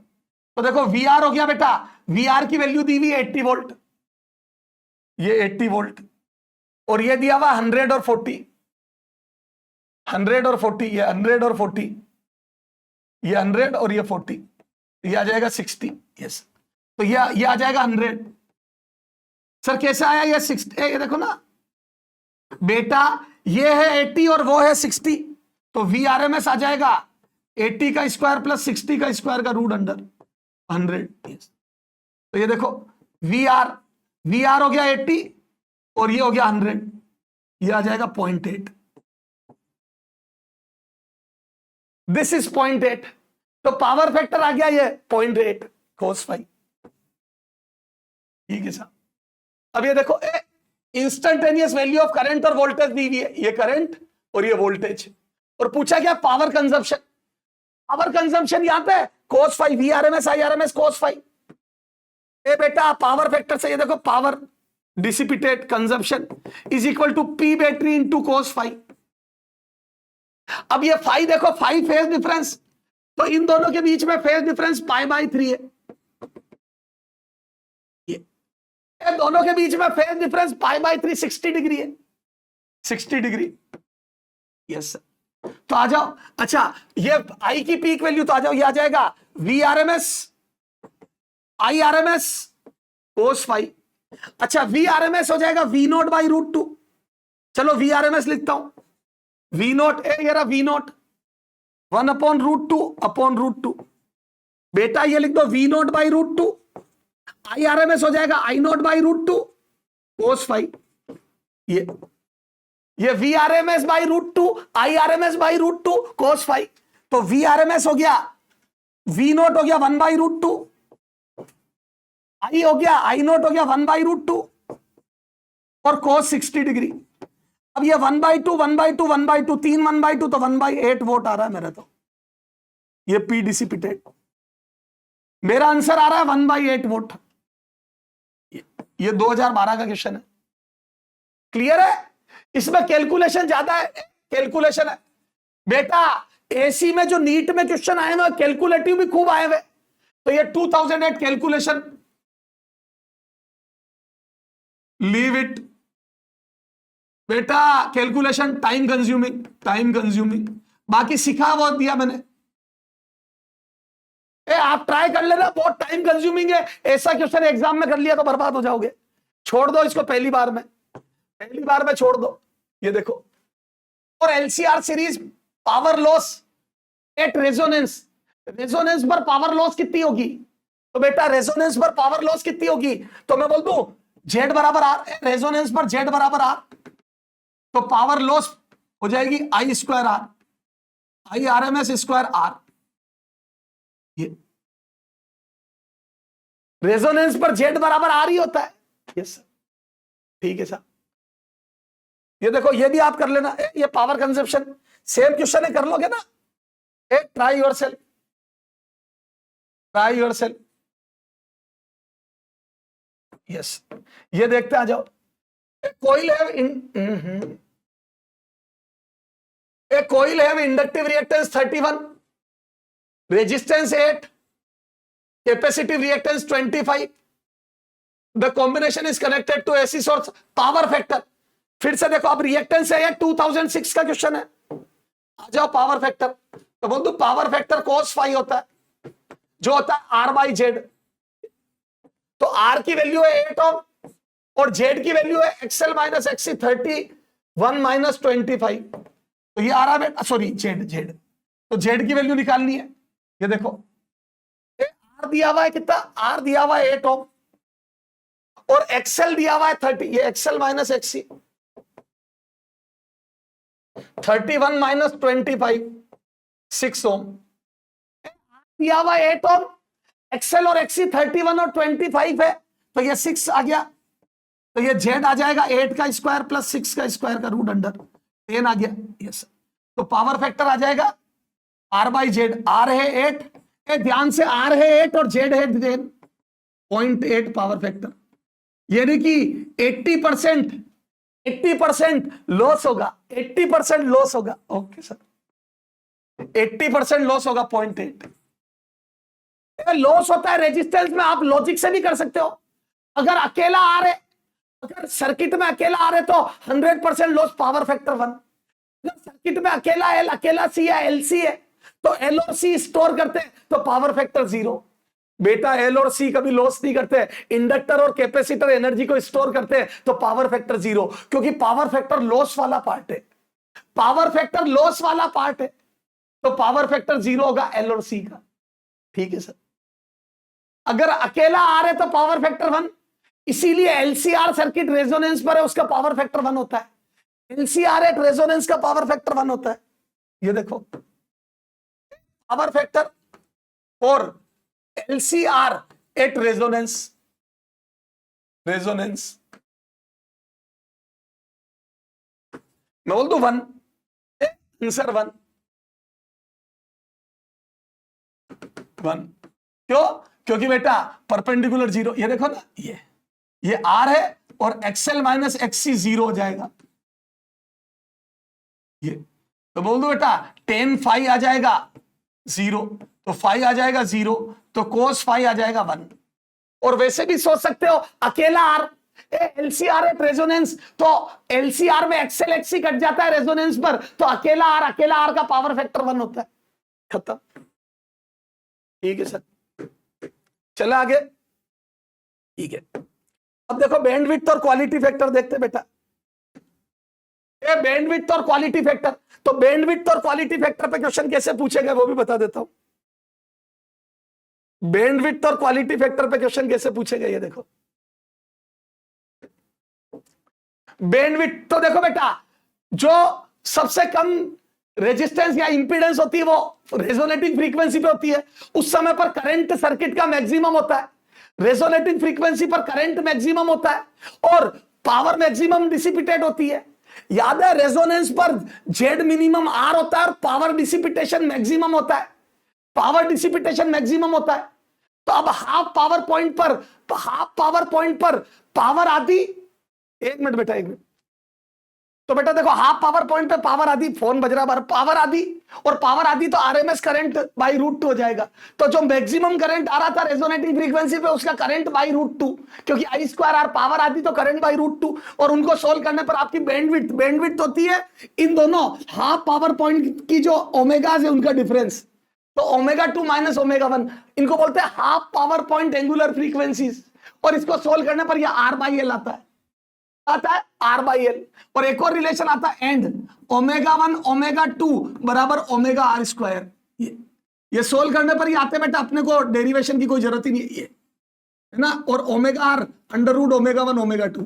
तो देखो वी आर हो गया बेटा, वी आर की वैल्यू दी हुई 80 वोल्ट, ये 80 वोल्ट, और ये दिया हुआ 100 और 40, 100 और 40, ये 100 और 40, ये 100 और ये 40, ये आ जाएगा 60। यस, तो ये आ जाएगा 100। सर कैसे आया ये 60? ये देखो ना बेटा, ये है 80 और वो है 60, तो वी आर एम एस आ जाएगा 80 का स्क्वायर प्लस 60 का स्क्वायर का रूट अंडर 100। yes. तो ये देखो वी आर हो गया 80 और ये हो गया 100, ये आ जाएगा 0.8। दिस इज 0.8, तो पावर फैक्टर आ गया ये 0.8 cos फाई। ठीक है साहब, अब ये देखो इंस्टेंटेनियस वैल्यू ऑफ करंट और वोल्टेज दी हुई है, ये करंट और ये वोल्टेज, और पूछा क्या पावर कंजम्पशन। पावर कंजम्पशन यहां पे cos phi, V R M S, I R M S, cos phi. ए बेटा पावर फैक्टर से ये देखो power dissipated consumption is equal to P battery into cos phi. अब ये फाई देखो, फाई फेज डिफरेंस, तो इन दोनों के बीच में फेज डिफरेंस पाई बाई 3 है, ये दोनों के बीच में phase difference pi by 3 60 degree है, 60 डिग्री। यस तो आ जाओ, अच्छा ये आई की पीक वैल्यू तो आ जाओ, ये आ जाएगा V R M S I R M S cos phi. अच्छा वी आर एम एस हो जाएगा वी नोट बाई रूट 2, चलो वी आर एम एस लिखता हूं, वी नोट ये रहा V naught 1 upon root 2 upon root 2, बेटा ये लिख दो V naught by root 2, I R M S हो जाएगा I naught by root 2 cos phi. ये V R M S by root 2 I R M S by root 2 cos phi, तो V R M S हो गया we note हो गया 1 by root 2, आई हो गया आई नोट हो गया 1 बाई रूट 2 और cos 60 डिग्री। अब ये 1 बाई 2 1 बाई 2 1 बाई 2 3 1 बाई 2, तो 1 बाई 8 वोट आ रहा है मेरा, तो ये पी डिसिपिटेड, मेरा आंसर आ रहा है 1 बाई 8 वोट। ये 2012 का क्वेश्चन है, क्लियर है? इसमें कैलकुलेशन ज्यादा है, कैलकुलेशन है बेटा। एसी में जो नीट में क्वेश्चन आए ना कैलकुलेटिव भी खूब आए हुए, तो ये 2008 कैलकुलेशन लीव इट बेटा, कैलकुलेशन टाइम कंज्यूमिंग, बाकी सिखा बहुत दिया मैंने। आप ट्राई कर लेना, बहुत टाइम कंज्यूमिंग है, ऐसा क्वेश्चन एग्जाम में कर लिया तो बर्बाद हो जाओगे, छोड़ दो इसको, पहली बार में छोड़ दो। ये देखो, और LCR series power loss at resonance पर पावर लॉस कितनी होगी? तो बेटा रेजोनेंस पर पावर लॉस कितनी होगी? तो मैं बोल दूं जेड बराबर आर, रेजोनेंस पर जेड बराबर आर, तो पावर लॉस हो जाएगी I square R, I R M S square R. ये रेजोनेंस पर जेड बराबर आर ही होता है। यस सर, ठीक है सर। ये देखो, ये भी आप कर लेना, ये पावर कंजप्शन सेम क्वेश्चन है, कर लोगे ना? Try yourself, try yourself. Yes, ये देखते आ जाओ। Coil have a coil have inductive reactance 31, resistance 8, capacitive reactance 25. The combination is connected to AC source. Power factor, फिर से देखो, अब रिएक्टेंस है, 2006 का क्वेश्चन है। आ जाओ पावर फैक्टर, तो बोल दो पावर फैक्टर cos फाई होता है, जो होता है R बाई जेड। तो R की वैल्यू है 8 ओम और Z की वैल्यू है XL माइनस XC 31 माइनस 25। तो ये आ रहा है, सॉरी जेड, तो जेड की वैल्यू निकालनी है। ये देखो, आर दिया हुआ है कितना? आर दिया हुआ है 8 ओम और एक्सएल दिया हुआ है 30, ये एक्सएल माइनस एक्सी 31 माइनस 25 6 ओम। दिया हुआ है 8 ओम, एक्सएल और एक्सी 31 और 25 है, तो ये 6 आ गया। तो ये जेड आ जाएगा 8 का स्क्वायर प्लस 6 का स्क्वायर का रूट अंडर 10 आ गया। यस, तो पावर फैक्टर आ जाएगा आर बाई जेड। आर है 8, ध्यान से, आर है 8 और जेड है 10, 0.8 पावर फैक्टर। यानी कि 80% लॉस होगा, 80% लॉस होगा। ओके सर, 80% लॉस होगा 0.8। लॉस होता है रेजिस्टेंस में, आप लॉजिक से भी कर सकते हो। अगर अकेला आर है, अगर सर्किट में अकेला आ रहे तो 100% लॉस, पावर फैक्टर 1। अगर सर्किट में अकेला एल, अकेला सी या एलसी है, तो एल और सी स्टोर करते हैं तो पावर फैक्टर 0। बेटा एल और सी कभी लॉस नहीं करते, इंडक्टर और कैपेसिटर एनर्जी को स्टोर करते हैं तो पावर फैक्टर 0, क्योंकि पावर फैक्टर लॉस वाला पार्ट है, पावर फैक्टर लॉस वाला पार्ट है, तो पावर फैक्टर 0 होगा एल और सी का। ठीक है सर। अगर अकेला आ रहे तो पावर फैक्टर 1, इसीलिए एलसीआर सर्किट रेजोनेंस पर है, उसका पावर फैक्टर 1 होता है। एलसीआर एट रेजोनेंस का पावर फैक्टर 1 होता है। ये देखो, पावर फैक्टर और एलसीआर एट रेजोनेंस, मैं बोल दूं 1, आंसर 1। क्यों? क्योंकि बेटा परपेंडिकुलर 0। ये देखो ना, ये आर है और एक्सएल माइनस एक्सी 0 हो जाएगा। ये तो बोल दो बेटा 10 फाई आ जाएगा 0, तो फाई आ जाएगा 0, तो कोस फाई आ जाएगा 1। और वैसे भी सोच सकते हो, अकेला आर, एलसीआर एट रेजोनेंस, तो एलसीआर में एक्सएल एक्सी कट जाता है रेजोनेंस पर, तो अकेला आर का पावर फैक्टर 1 होता है। खत्म। ठीक है सर, चला आगे। ठीक है, अब देखो बैंडविड्थ और क्वालिटी फैक्टर देखते बेटा। ये बैंडविड्थ और क्वालिटी फैक्टर, तो बैंडविड्थ और क्वालिटी फैक्टर पे क्वेश्चन कैसे पूछेगा वो भी बता देता हूं। बैंडविड्थ और क्वालिटी फैक्टर पे क्वेश्चन कैसे पूछेगा, ये देखो। बैंडविड्थ तो देखो बेटा, जो सबसे कम रेजिस्टेंस या इंपीडेंस होती है वो रेजोनेटिंग फ्रीक्वेंसी पे होती है, उस समय पर करंट सर्किट का मैक्सिमम होता है। रेजोनेटिंग फ्रीक्वेंसी पर करंट मैक्सिमम होता है और पावर मैक्सिमम डिसिपिटेट होती है। याद है, रेजोनेंस पर जेड मिनिमम आर होता है और पावर डिसिपिटेशन मैक्सिमम होता है, पावर डिसिपिटेशन मैक्सिमम होता है। तो अब हाफ पावर पॉइंट पर पावर आधी, एक मिनट बेटा, एक मिनट। तो बेटा देखो, हाफ पावर पॉइंट पे पावर आधी, फोन बज रहा, पावर आधी, और पावर आधी तो आरएमएस करंट बाई √2 हो जाएगा। तो जो मैक्सिमम करंट आ रहा था रेजोनेटिंग फ्रीक्वेंसी पे, उसका करंट बाई √2, क्योंकि आई स्क्वायर आर पावर आधी तो करंट बाई √2। और उनको सोल्व करने पर आपकी बैंडविड्थ होती है इन दोनों हाफ पावर पॉइंट की जो ओमेगाज है उनका डिफरेंस, तो ω2 माइनस ω1, इनको बोलते हैं half power point angular frequencies. और इसको सोल्व करने पर यह R/L आता है R/L। और एक और रिलेशन आता है एंड, ω1 ω2 बराबर ω r स्क्वायर। ये सोल्व करने पर ही आते बेटा, अपने को डेरिवेशन की कोई जरूरत ही नहीं है, ये है ना। और omega R under root omega 1 omega 2,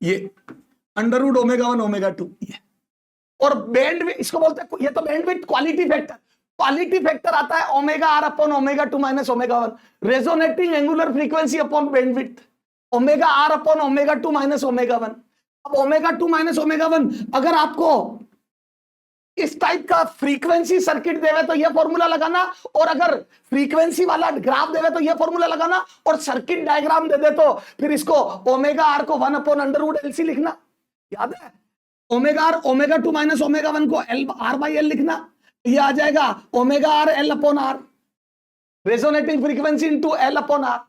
ये अंडर रूट ओमेगा 1 ओमेगा 2, ये। और बैंड इसको बोलते हैं, ये तो bandwidth quality factor, quality factor आता है omega R upon omega 2 minus omega 1, resonating angular frequency upon bandwidth omega R upon omega 2 minus omega 1। अब ओमेगा 2 माइनस ओमेगा 1 अगर आपको इस टाइप का फ्रीक्वेंसी सर्किट देवे तो यह फॉर्मूला लगाना, और अगर फ्रीक्वेंसी वाला ग्राफ देवे तो यह फॉर्मूला लगाना, और सर्किट डायग्राम दे दे तो फिर इसको ओमेगा आर को 1 अपॉन अंडर रूट एलसी लिखना, याद है। Omega R omega 2 minus omega 1 को एल आर बाई एल लिखना, ये आ जाएगा omega R L upon R, resonating frequency into L upon R.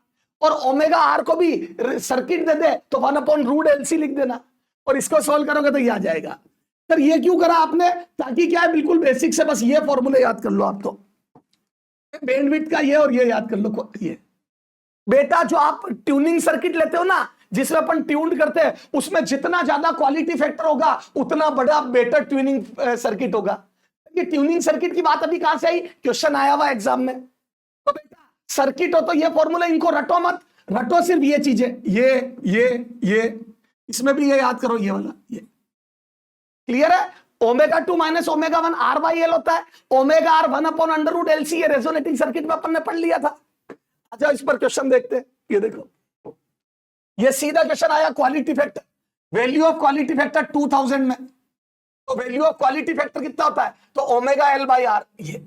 और ओमेगा आर को भी सर्किट दे दे तो 1 अपॉन रूट एलसी लिख देना, और इसको सोल्व करोगे तो ये आ जाएगा। सर ये क्यों करा आपने, ताकि क्या है, बिल्कुल बेसिक से बस ये फॉर्मूले याद कर लो आप, तो बैंडविड्थ का ये और ये याद कर लो। ये बेटा जो आप ट्यूनिंग सर्किट लेते हो ना, जिसमें अपन ट्यून्ड करते हैं, उसमें जितना ज्यादा क्वालिटी फैक्टर होगा उतना बड़ा बेटर ट्यूनिंग सर्किट होगा। ये ट्यूनिंग सर्किट की बात अभी कहां से आई, क्वेश्चन आया हुआ एग्जाम में। तो बेटा सर्किट हो तो ये फॉर्मूला, इनको रटो मत, रटो सिर्फ ये चीजें, ये इसमें भी ये याद करो, ये वाला, ये क्लियर है। Omega 2 minus omega 1 R by L होता है, omega R 1 upon under root LC, ये रेजोनेटिंग सर्किट में अपन ने पढ़ लिया था। अच्छा इस पर क्वेश्चन देखते हैं, ये देखो, ये सीधा क्वेश्चन आया quality factor, value of quality factor 2000 में, तो वैल्यू ऑफ क्वालिटी फैक्टर कितना होता है, तो ओमेगा एल बाई आर, ये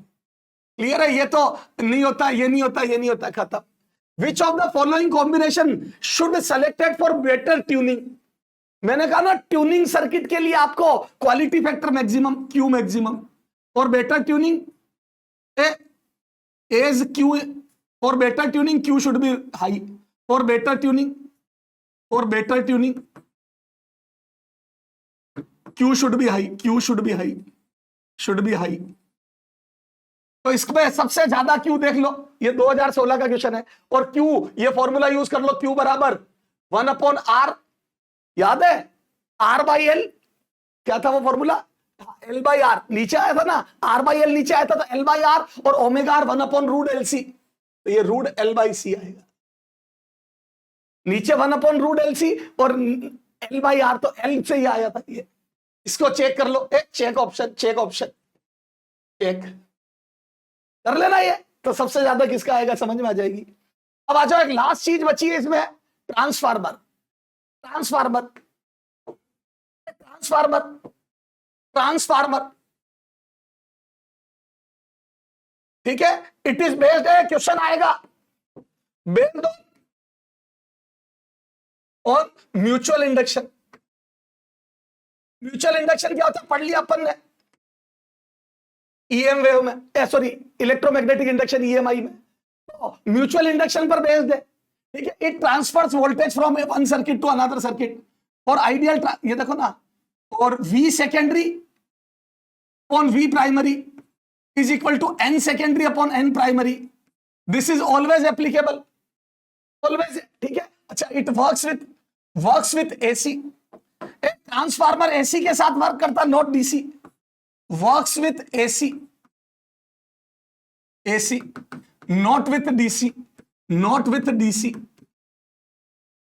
क्लियर है। ये तो नहीं होता, ये नहीं होता, ये नहीं होता, खत्म। Which of the following combination should selected for better tuning, मैंने कहा ना ट्यूनिंग सर्किट के लिए आपको quality factor maximum Q maximum, और better tuning as Q, for better tuning Q should be high, for better tuning Q should be high, should be high. तो इसमें सबसे ज्यादा क्यू देख लो, ये 2016 का क्वेश्चन है, और क्यू ये फॉर्मूला यूज कर लो, क्यू बराबर 1 अपॉन आर, याद है, आर बाई एल, क्या था वो फॉर्मूला, एल बाई आर, नीचे आया था ना, आर बाई एल नीचे आया था, तो एल बाई आर, और omega R 1 upon root L C, तो ये रूट एल बाई सी आएगा, नीचे 1 अपॉन रूट एल सी और एल बाई आर, तो एल से ही आया था ये। इसको चेक कर लो, चेक ऑप्शन चेक कर लेना, ये तो सबसे ज्यादा किसका आएगा समझ में आ जाएगी। अब आ जाओ, एक लास्ट चीज बची है इसमें, ट्रांसफार्मर, ठीक है। इट इज बेस्ड है, क्वेश्चन आएगा बेस्ड और म्यूचुअल इंडक्शन क्या होता है, पढ़ लिया अपन ने ईएम वेव में, सॉरी इलेक्ट्रोमैग्नेटिक इंडक्शन ईएमआई में। तो म्यूचुअल इंडक्शन पर बेस्ड है, ठीक है। It transfers voltage from one circuit to another circuit और आइडियल, ये देखो ना, और V secondary upon V primary is equal to N secondary upon N primary, this is always applicable, always, ठीक है। अच्छा, it works with AC, transformer AC के साथ वर्क करता, not DC, works with AC not with DC।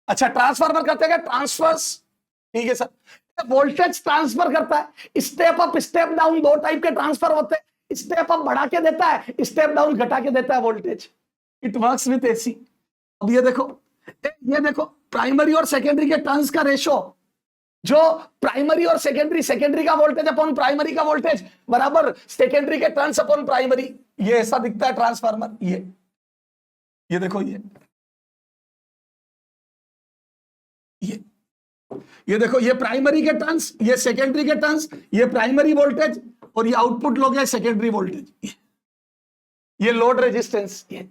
अच्छा, transformer करते हैं transverse, ठीक है सर, वोल्टेज ट्रांसफर करता है, स्टेप अप स्टेप डाउन, दो टाइप के ट्रांसफर होते हैं, स्टेप अप बढ़ा के देता है, स्टेप डाउन घटा के देता है voltage, it works with AC। अब ये देखो प्राइमरी और सेकेंडरी के टर्न्स का रेशो, जो प्राइमरी और सेकेंडरी का वोल्टेज अपॉन प्राइमरी का वोल्टेज बराबर सेकेंडरी के टर्न्स अपॉन प्राइमरी, ये ऐसा दिखता है ट्रांसफार्मर। ये देखो, ये देखो, ये प्राइमरी के टर्न्स, ये सेकेंडरी के टर्न्स, ये प्राइमरी वोल्टेज और ये आउटपुट लोग है सेकेंडरी वोल्टेज, ये लोड रेजिस्टेंस, ये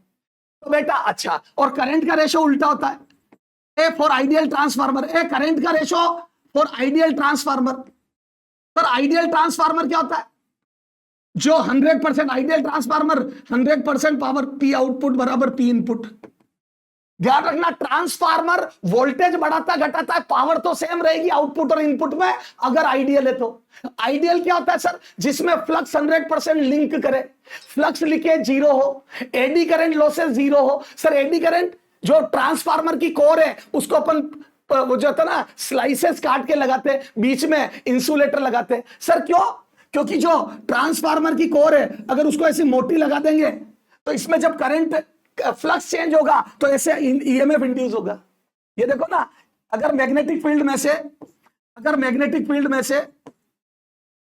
तो बेटा। अच्छा, और करंट का रेशो उल्टा होता है, A for ideal transformer, current का रेशो फॉर आइडियल ट्रांसफार्मर। पर आइडियल ट्रांसफार्मर क्या होता है, जो 100% ideal transformer 100% power P output बराबर P इनपुट, ध्यान रखना, ट्रांसफार्मर वोल्टेज बढ़ाता घटाता है, पावर तो सेम रहेगी आउटपुट और इनपुट में, अगर आइडियल है तो। आइडियल क्या होता है सर? जिसमें फ्लक्स 100% लिंक करे, फ्लक्स लीकेज जीरो हो, एडी करंट लॉसेस जीरो हो। सर एडी करंट जो ट्रांसफार्मर की कोर है उसको अपन वो जो होता है ना स्लाइसेस काट के लगाते हैं, बीच में इंसुलेटर लगाते हैं। सर क्यों? क्योंकि जो ट्रांसफार्मर की कोर है अगर उसको ऐसी मोटी लगा देंगे तो इसमें जब करंट फ्लक्स चेंज होगा तो ऐसे ईएमएफ इंड्यूस होगा। ये देखो ना, अगर मैग्नेटिक फील्ड में से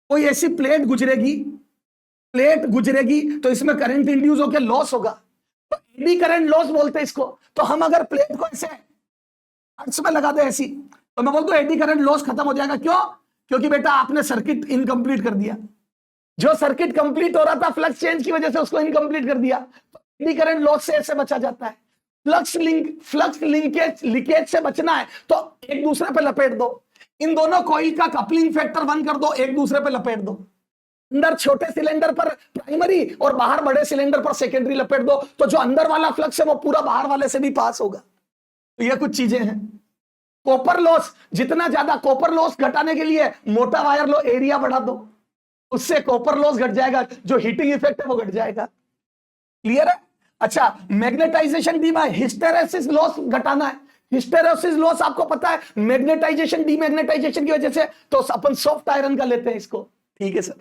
कोई ऐसी प्लेट गुजरेगी तो इसमें करंट इंड्यूस होकर लॉस होगा, तो एडी करंट लॉस बोलते हैं इसको। तो हम अगर प्लेट को ऐसे हर्ट्ज में लगा दे ऐसी, तो मैं बोलता हूं एडी करंट लॉस खत्म हो जाएगा। क्यों? क्योंकि बेटा आपने सर्किट इनकम्प्लीट कर दिया। जो सर्किट कंप्लीट हो रहा था फ्लक्स चेंज की वजह से उसको इनकम्प्लीट कर दिया, तो एडी करंट लॉस से ऐसे बचा जाता है। फ्लक्स लीकेज से बचना है तो एक दूसरे पे लपेट दो, इन दोनों कॉइल का कपलिंग फैक्टर 1 कर दो, एक दूसरे पे लपेट दो। अंदर छोटे सिलेंडर पर प्राइमरी और बाहर बड़े सिलेंडर पर सेकेंडरी लपेट दो, तो जो अंदर वाला फ्लक्स है वो पूरा बाहर वाले से भी पास होगा। तो ये कुछ चीजें हैं। कॉपर लॉस, जितना ज्यादा कॉपर लॉस घटाने के लिए मोटा वायर लो, एरिया बढ़ा दो, उससे कॉपर लॉस घट जाएगा, जो हीटिंग इफेक्ट है वो घट जाएगा। क्लियर है? अच्छा, मैग्नेटाइजेशन हिस्टेरेसिस लॉस घटाना है। हिस्टेरेसिस लॉस आपको पता है मैग्नेटाइजेशन डीमैग्नेटाइजेशन की वजह से, तो अपन सॉफ्ट आयरन का लेते हैं इसको। ठीक है सर,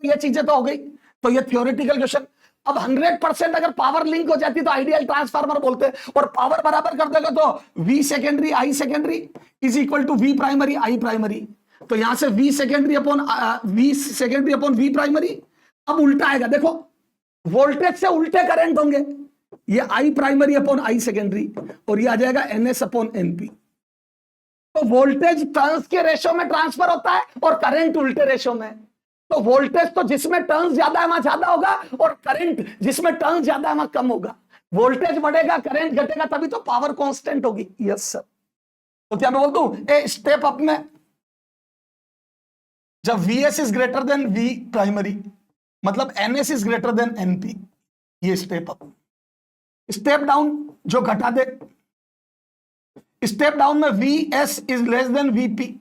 ये चीजें तो हो गई। तो ये थ्योरेटिकल क्वेश्चन। अब 100% अगर पावर लिंक हो जाती तो आइडियल ट्रांसफार्मर बोलते हैं, और पावर बराबर कर देगा तो V secondary I secondary is equal to V primary I primary. तो यहां से V secondary upon V primary. अब उल्टा आएगा, देखो वोल्टेज से उल्टे करंट होंगे, ये I primary upon I secondary, और ये आ जाएगा NS अपॉन NP। तो वोल्टेज टर्न्स के रेशो में ट्रांसफर होता है और करंट उल्टे रेशो में। तो वोल्टेज तो जिसमें टर्न्स ज्यादा है वहां ज्यादा होगा, और करंट जिसमें टर्न्स ज्यादा है वहां कम होगा। वोल्टेज बढ़ेगा करंट घटेगा, तभी तो पावर कांस्टेंट होगी। Yes sir. तो क्या मैं बोल दूं ए स्टेप अप में जब VS is greater than V primary, मतलब NS is greater than NP, ये स्टेप अप। स्टेप डाउन जो घटा दे, स्टेप डाउन में VS is less than VP,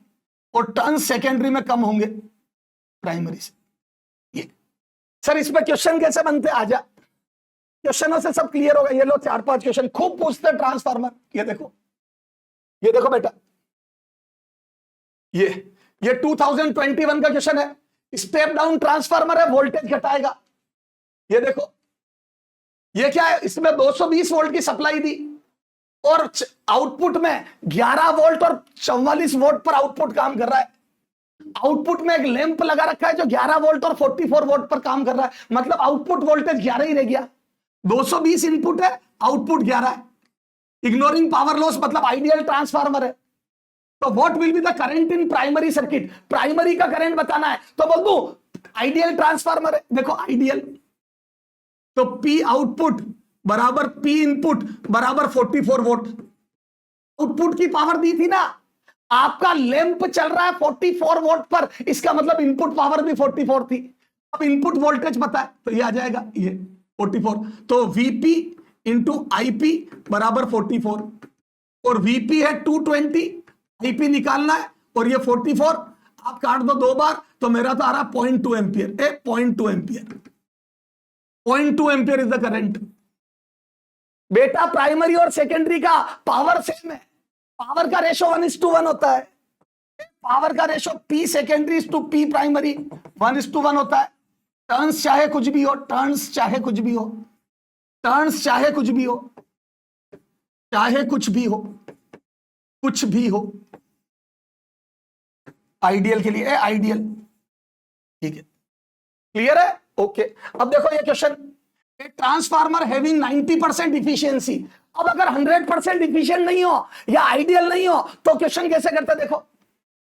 और टर्न सेकेंडरी में कम होंगे प्राइमरी से। ये सर इसमें क्वेश्चन कैसे बनते? आजा, क्वेश्चनों से सब क्लियर होगा। ये लो 4-5 क्वेश्चन खूब पूछते हैं ट्रांसफार्मर। ये देखो बेटा, ये 2021 का क्वेश्चन है। स्टेप डाउन ट्रांसफार्मर है, वोल्टेज घटाएगा। ये देखो, ये क्या है? इसमें 220 वोल्ट की सप्लाई दी और आउटपुट में 11 वोल्ट और 44 वोल्ट पर आउटपुट काम कर रहा है। आउटपुट में एक लैंप लगा रखा है जो 11 वोल्ट और 44 वोल्ट पर काम कर रहा है, मतलब आउटपुट वोल्टेज 11 ही रह गया। 220 इनपुट है, आउटपुट 11 है। इग्नोरिंग पावर लॉस, मतलब आइडियल ट्रांसफार्मर है। तो what will be the current in primary circuit? Primary का करंट बताना है, तो बोल दो आइडियल ट्रांसफार्मर है। देखो आइडियल, तो P आउटपुट बराबर P इनपुट बराबर 44 वोल्ट। आउटपुट की पावर दी थी ना, आपका लैंप चल रहा है 44 वोल्ट पर, इसका मतलब इनपुट पावर भी 44 थी। अब इनपुट वोल्टेज पता है तो ये आ जाएगा ये 44, तो VP इंटू IP बराबर 44, और VP है 220, IP निकालना है, और ये 44 आप काट दो 2 बार, तो मेरा तो आ रहा 0.2 ampere. 0.2 ampere, 0.2 ampere is the current. बेटा प्राइमरी और सेकेंडरी का पावर सेम है, पावर का रेशो 1:1 होता है। पावर का ratio P secondary to P primary 1:1 होता है। टर्न्स चाहे कुछ भी हो, चाहे कुछ भी हो, आइडियल के लिए आइडियल। ठीक है, क्लियर है? ओके। अब देखो ये क्वेश्चन, ट्रांसफार्मर हैविंग 90% इफिशियंसी। अब अगर 100% इफिशिएंट नहीं हो या आइडियल नहीं हो तो क्वेश्चन कैसे करते? देखो,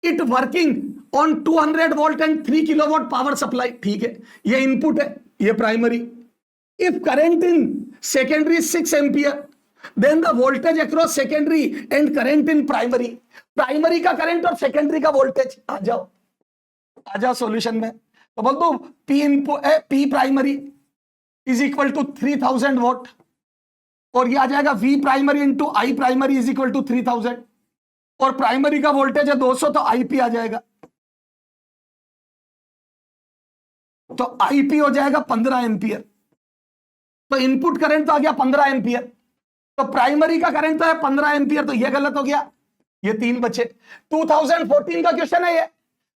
it working on 200 volt and 3 kilowatt power supply. ठीक है, ये इनपुट है, ये primary. If current in secondary 6 ampere, then the voltage across secondary and current in primary. Primary का करंट और सेकेंडरी का वोल्टेज। आ जाओ सॉल्यूशन में। तो बोल दो P input P primary is equal to 3000 volt, और ये आ जाएगा V primary into I primary is equal to 3000, और प्राइमरी का वोल्टेज है 200, तो IP आ जाएगा, तो IP हो जाएगा 15 एम्पियर। तो इनपुट करंट तो आ गया 15 एम्पियर, तो प्राइमरी का करंट तो है 15 एम्पियर, तो ये गलत हो गया, ये 3 बचे। 2014 का क्वेश्चन है ये,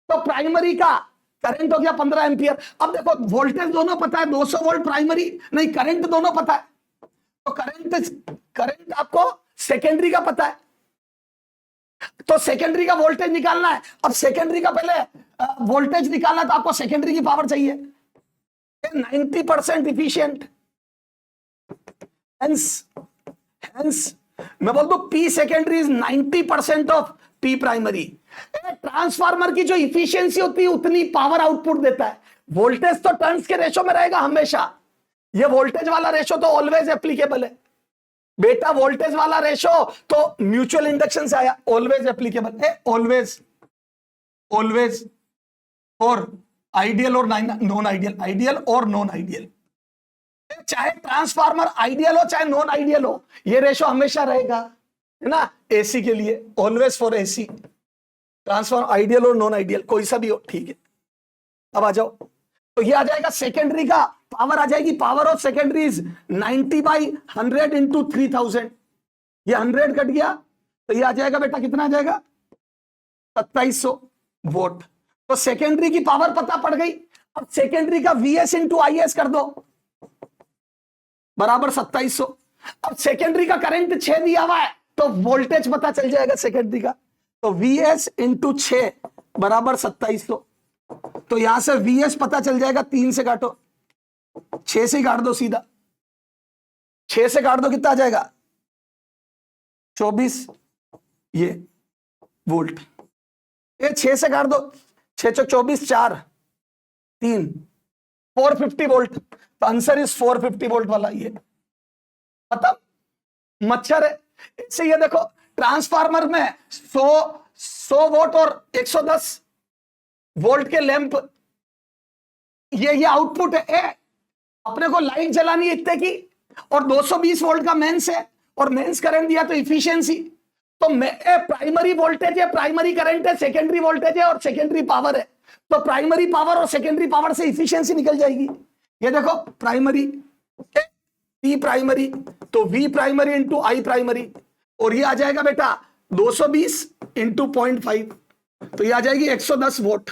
तो प्राइमरी का करंट हो गया 15 एम्पियर। अब देखो वोल्टेज दोनों पता है, 200 वोल्ट प्राइमरी, नहीं करंट दोनों पता है, तो करंट आपको सेकेंडरी का पता है, तो सेकेंडरी का वोल्टेज निकालना है। अब सेकेंडरी का पहले वोल्टेज निकालना है, तो आपको सेकेंडरी की पावर चाहिए, 90% इफिशियंट, हेंस मैं बोल दूं P secondary is 90% of P primary. Transformer की जो इफिशियंसी होती है उतनी पावर आउटपुट देता है। वोल्टेज तो टर्न्स के रेशो में रहेगा हमेशा, ये वोल्टेज वाला रेशो तो ऑलवेज एप्लीकेबल है बेटा, वोल्टेज वाला रेशो तो म्यूचुअल इंडक्शन से आया, ऑलवेज एप्लीकेबल है, ऑलवेज और आइडियल और नॉन आइडियल, आइडियल और नॉन आइडियल, चाहे ट्रांसफार्मर आइडियल हो चाहे नॉन आइडियल हो, ये रेशो हमेशा रहेगा, है ना। एसी के लिए always for AC, transformer ideal और नॉन आइडियल कोई सा भी हो, ठीक है। अब आ जाओ, तो ये आ जाएगा सेकेंडरी का पावर आ जाएगी, power of secondary is 90/100 into 3000, ये 100 कट गया, तो ये आ जाएगा बेटा कितना आ जाएगा 2700 वोट। तो सेकेंडरी की पावर पता पड़ गई। अब सेकेंडरी का VS इंटू IS कर दो बराबर 2700। अब सेकेंडरी का करंट 6 दिया हुआ है, तो वोल्टेज पता चल जाएगा सेकेंडरी का, तो VS इंटू 6 बराबर 2700। तो यहां से VS पता चल जाएगा, 3 से काटो, 6 से काट दो सीधा, 6 से काट दो कितना आ जाएगा 24 ये वोल्ट, ये 6 से काट दो, 6 चौक 24, 4 3 450 वोल्ट। तो आंसर इज 450 वोल्ट वाला, ये मतलब मच्छर है। इससे ये देखो ट्रांसफार्मर में 100 वोल्ट और 110 वोल्ट के लैंप, ये आउटपुट है। अपने को लाइट जलानी है इतने की, और 220 वोल्ट का मेंस है, और मेंस करंट दिया तो इफिशियंसी, तो प्राइमरी वोल्टेज है, प्राइमरी करंट है, सेकेंडरी वोल्टेज है और सेकेंडरी पावर है, तो प्राइमरी पावर और सेकेंडरी पावर से इफिशियंसी निकल जाएगी। ये देखो प्राइमरी P प्राइमरी, तो V primary into I primary, और ये आ जाएगा बेटा 220 इंटू 0.5, तो ये आ जाएगी 110 वोल्ट।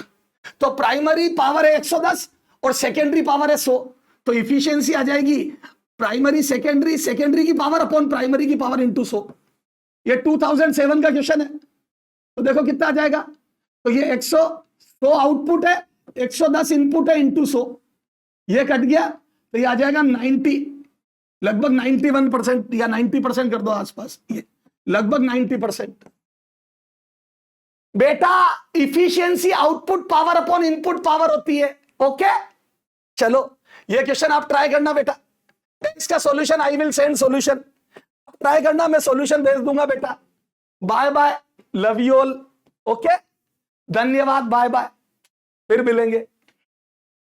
तो प्राइमरी पावर है 110 और सेकेंडरी पावर है 100, तो इफिशियंसी आ जाएगी प्राइमरी सेकेंडरी, सेकेंडरी की पावर अपॉन प्राइमरी की पावर इंटू 100। ये 2007 का क्वेश्चन है, तो देखो कितना आ जाएगा, तो ये 100 आउटपुट है, 110 इनपुट है इंटू 100, ये कट गया, तो ये आ जाएगा 90, लगभग 91% या 90% कर दो आसपास, ये लगभग 90%। बेटा efficiency output power upon input power होती है, ओके। चलो ये क्वेश्चन आप ट्राई करना बेटा, इसका solution I will send solution, try करना, मैं सॉल्यूशन भेज दूंगा बेटा। Bye bye, love you all, okay, धन्यवाद, बाय बाय, फिर मिलेंगे।